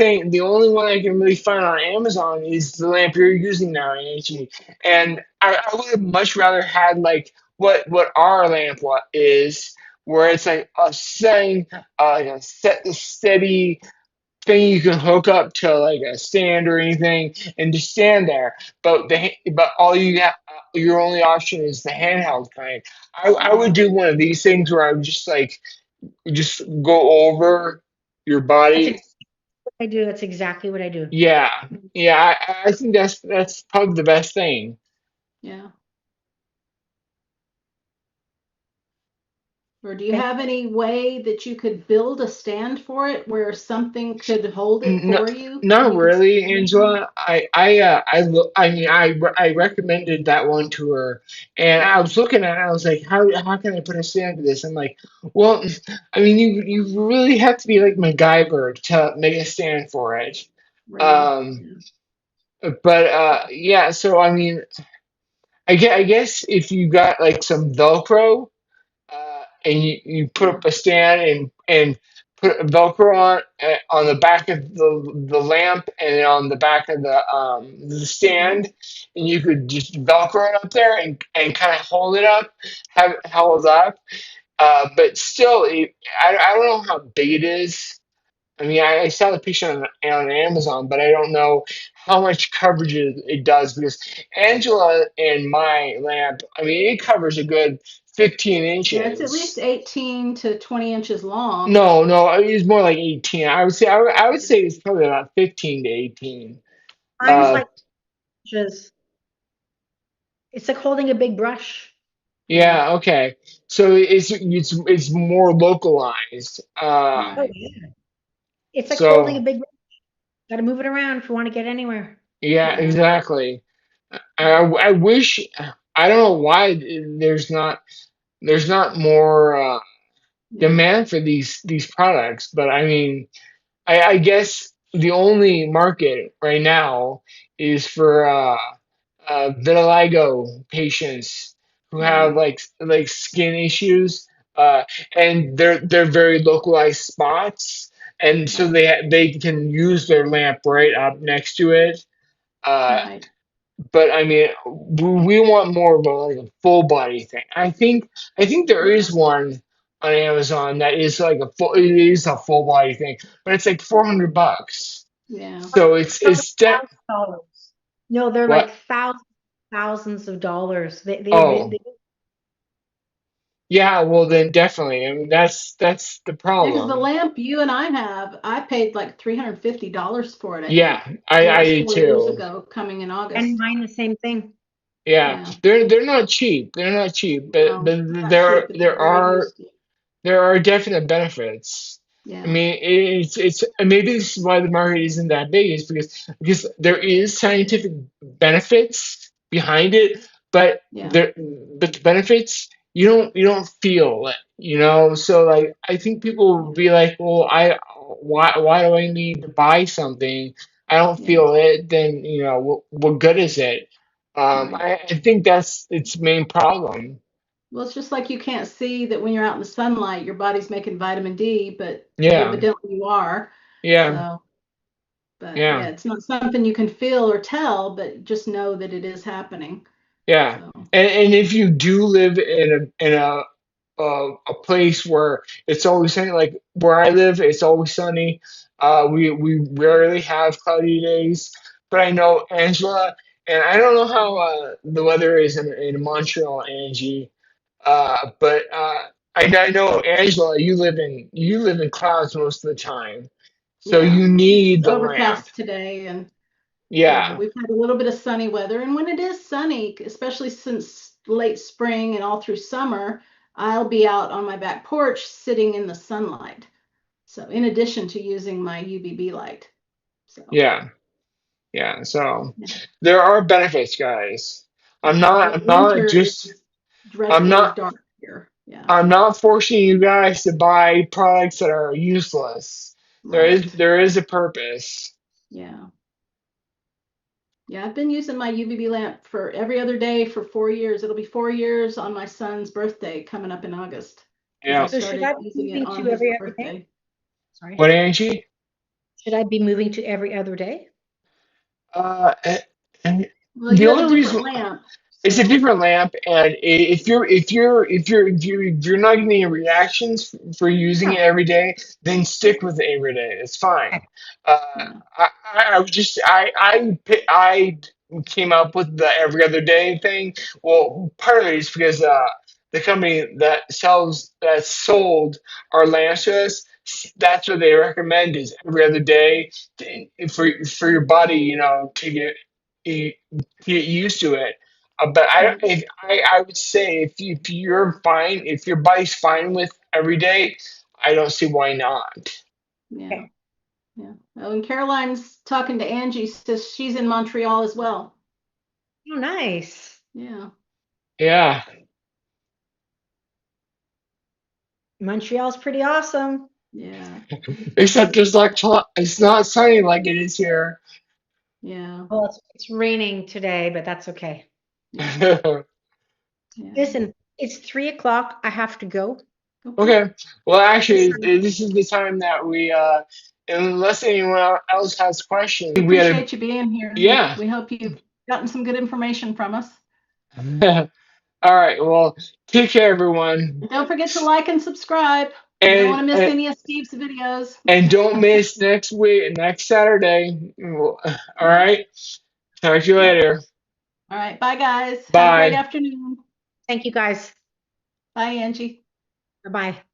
S3: one I can really find on Amazon is the lamp you're using now, Angie. And I would have much rather had like what our is, where it's like a setting, like a steady thing you can hook up to like a stand or anything and just stand there. But all you got, your only option is the handheld kind. I would
S2: Right.
S3: do one of these things where I would just like just go over your
S1: That's
S3: body.
S1: exactly what I do. That's exactly what I do.
S3: Yeah, yeah. I think that's probably the best thing.
S2: Yeah. Or do you have any way that you could build a stand for it where something could hold it
S3: No,
S2: for you
S3: not
S2: and you could
S3: really,
S2: stand on it?
S3: Angela. I mean, I recommended that one to her, and I was looking at it. I was like, how can I put a stand to this? I'm like, well, I mean, you really have to be like MacGyver to make a stand for it.
S2: Right.
S3: Um,
S2: Yeah.
S3: but yeah. So I mean, I guess if you got like some Velcro, and you put
S2: Yeah.
S3: up a stand and put Velcro on the back of the lamp and then on the back of the
S2: Mhm.
S3: stand, and you could just Velcro it up there and kind of hold it up, have it held up. But still, I don't know how big it is. I mean, I saw the picture on Amazon, but I don't know how much coverage it does because Angela and my lamp, I mean, it covers a good 15
S2: Yeah, it's at least
S3: inches.
S2: 18 to 20 inches long.
S3: No, no, it's more like 18. I would
S2: Yeah.
S3: say it's probably about 15 to 18.
S1: Mine's
S3: Uh,
S1: like just, it's like holding a big brush.
S2: Yeah.
S3: yeah, okay. So it's more localized.
S1: Oh,
S2: Right.
S1: yeah. It's like holding a
S3: So
S1: big brush. Got to move it around if you want to get anywhere.
S3: yeah,
S2: Yeah.
S3: exactly.
S2: Yeah.
S3: I wish I don't know why there's not more
S2: Yeah.
S3: demand for these products, but I mean, I guess the only market right now is for vitiligo patients who have
S2: Right.
S3: like skin issues, uh, and they're very localized spots, and so
S2: Right.
S3: they can use their lamp right up next to it. Uh,
S2: Right.
S3: but I mean, we want more of like a full body thing. I think there
S2: Yeah.
S3: is one on Amazon that is like a full. It is a full body thing, but it's like $400.
S2: Yeah.
S3: So
S1: No, they're
S3: it's that
S1: $1,000. No, they're
S3: what?
S1: like thousands of dollars.
S3: Oh, yeah. Well, then definitely. I mean, that's the
S2: Yeah, because the
S3: problem.
S2: lamp you and I have, I paid like $350 for it, I
S3: Yeah,
S2: think. And that
S3: I
S2: was
S3: do
S2: 4 years
S3: too.
S2: ago, coming in
S1: and
S2: August.
S1: mine the same thing.
S3: Yeah,
S2: Yeah.
S3: they're not cheap. They're not cheap,
S2: No,
S3: but
S2: not cheap, but they're very useful.
S3: there are definite benefits. I
S2: Yeah.
S3: mean, it's and maybe this is why the market isn't that big is because there is scientific benefits behind it, but
S2: Yeah.
S3: the benefits you don't feel it, you know. So like I think people will be like, well, I why do I need to buy something? I don't
S2: Yeah.
S3: feel it. Then you know what good is it?
S2: Right.
S3: I think that's its main problem.
S2: Well, it's just like you can't see that when you're out in the sunlight, your body's making vitamin D, but
S3: Yeah,
S2: evidently you are.
S3: yeah,
S2: So, but
S3: yeah.
S2: yeah, it's not something you can feel or tell, but just know that it is happening.
S3: Yeah,
S2: So,
S3: and if you do live in a place where it's always sunny, like where I live, it's always sunny. We rarely have cloudy days, but I know Angela, and I don't know how the weather is in Montreal, Angie. But I know Angela, you live in clouds most of the time, so
S2: yeah,
S3: you
S2: it's
S3: need the lamp.
S2: overcast today and yeah,
S3: Yeah,
S2: we've had a little bit of sunny weather. And when it is sunny, especially since late spring and all through summer, I'll be out on my back porch sitting in the sunlight. So, in addition to using my UVB light. So,
S3: yeah. Yeah, so
S2: yeah,
S3: there are benefits, guys.
S2: yeah. But
S3: I'm not
S2: winter
S3: just
S2: is
S3: I'm
S2: dreadfully
S3: not
S2: dark here. Yeah,
S3: I'm not forcing you guys to buy products that are useless.
S2: right.
S3: There is a purpose.
S2: Yeah. Yeah, I've been using my UVB lamp for every other day for 4 years. It'll be 4 years on my son's birthday coming up in August because I
S3: Yeah.
S1: So should
S2: started
S1: I be
S2: using it
S1: moving
S2: on
S1: to
S2: his
S1: every other day?
S2: birthday.
S1: Sorry.
S3: What, Angie?
S1: Should I be moving to every other day?
S3: And
S2: Well,
S3: the
S2: you have a
S3: only
S2: different
S3: reason
S2: lamp,
S3: it's a
S2: so
S3: different lamp, and if you're not getting any reactions for using it
S1: Oh,
S3: every day, then stick with it every day. It's fine.
S1: okay.
S3: Uh,
S2: yeah,
S3: I was just I came up with the every other day thing. Well, part of it is because the company that sold our lamps to us, that's what they recommend is every other day for your body, you know, to get used to it. But I would say if you're fine, if your body's fine with every day, I don't see why not.
S2: Yeah.
S1: Okay.
S2: Yeah. Oh, and Caroline's talking to Angie, says she's in Montreal as well.
S1: Oh, nice.
S2: Yeah.
S3: Yeah.
S1: Montreal's pretty awesome.
S2: Yeah.
S3: Except just like it's not sunny like it is here.
S2: Yeah.
S1: Well, it's raining today, but that's okay.
S2: Yeah. Yeah.
S1: Listen, it's 3 o'clock. I have to go.
S2: Okay.
S3: Okay. Well, actually,
S1: Listen,
S3: this is the time that unless anyone else has questions, we had a
S2: Appreciate you being here.
S3: yeah.
S2: We hope you've gotten some good information from us.
S3: All right. Well, take care, everyone,
S2: Don't forget to like and subscribe. You don't want
S3: and
S2: to miss
S3: and,
S2: any of Steve's videos.
S3: and don't miss next Saturday. All
S2: Yeah.
S3: right. Talk to you
S2: Yep.
S3: later.
S2: All right. Bye, guys. Have a great
S3: Bye.
S2: afternoon.
S1: thank you guys.
S2: Bye, Angie.
S1: Bye-bye.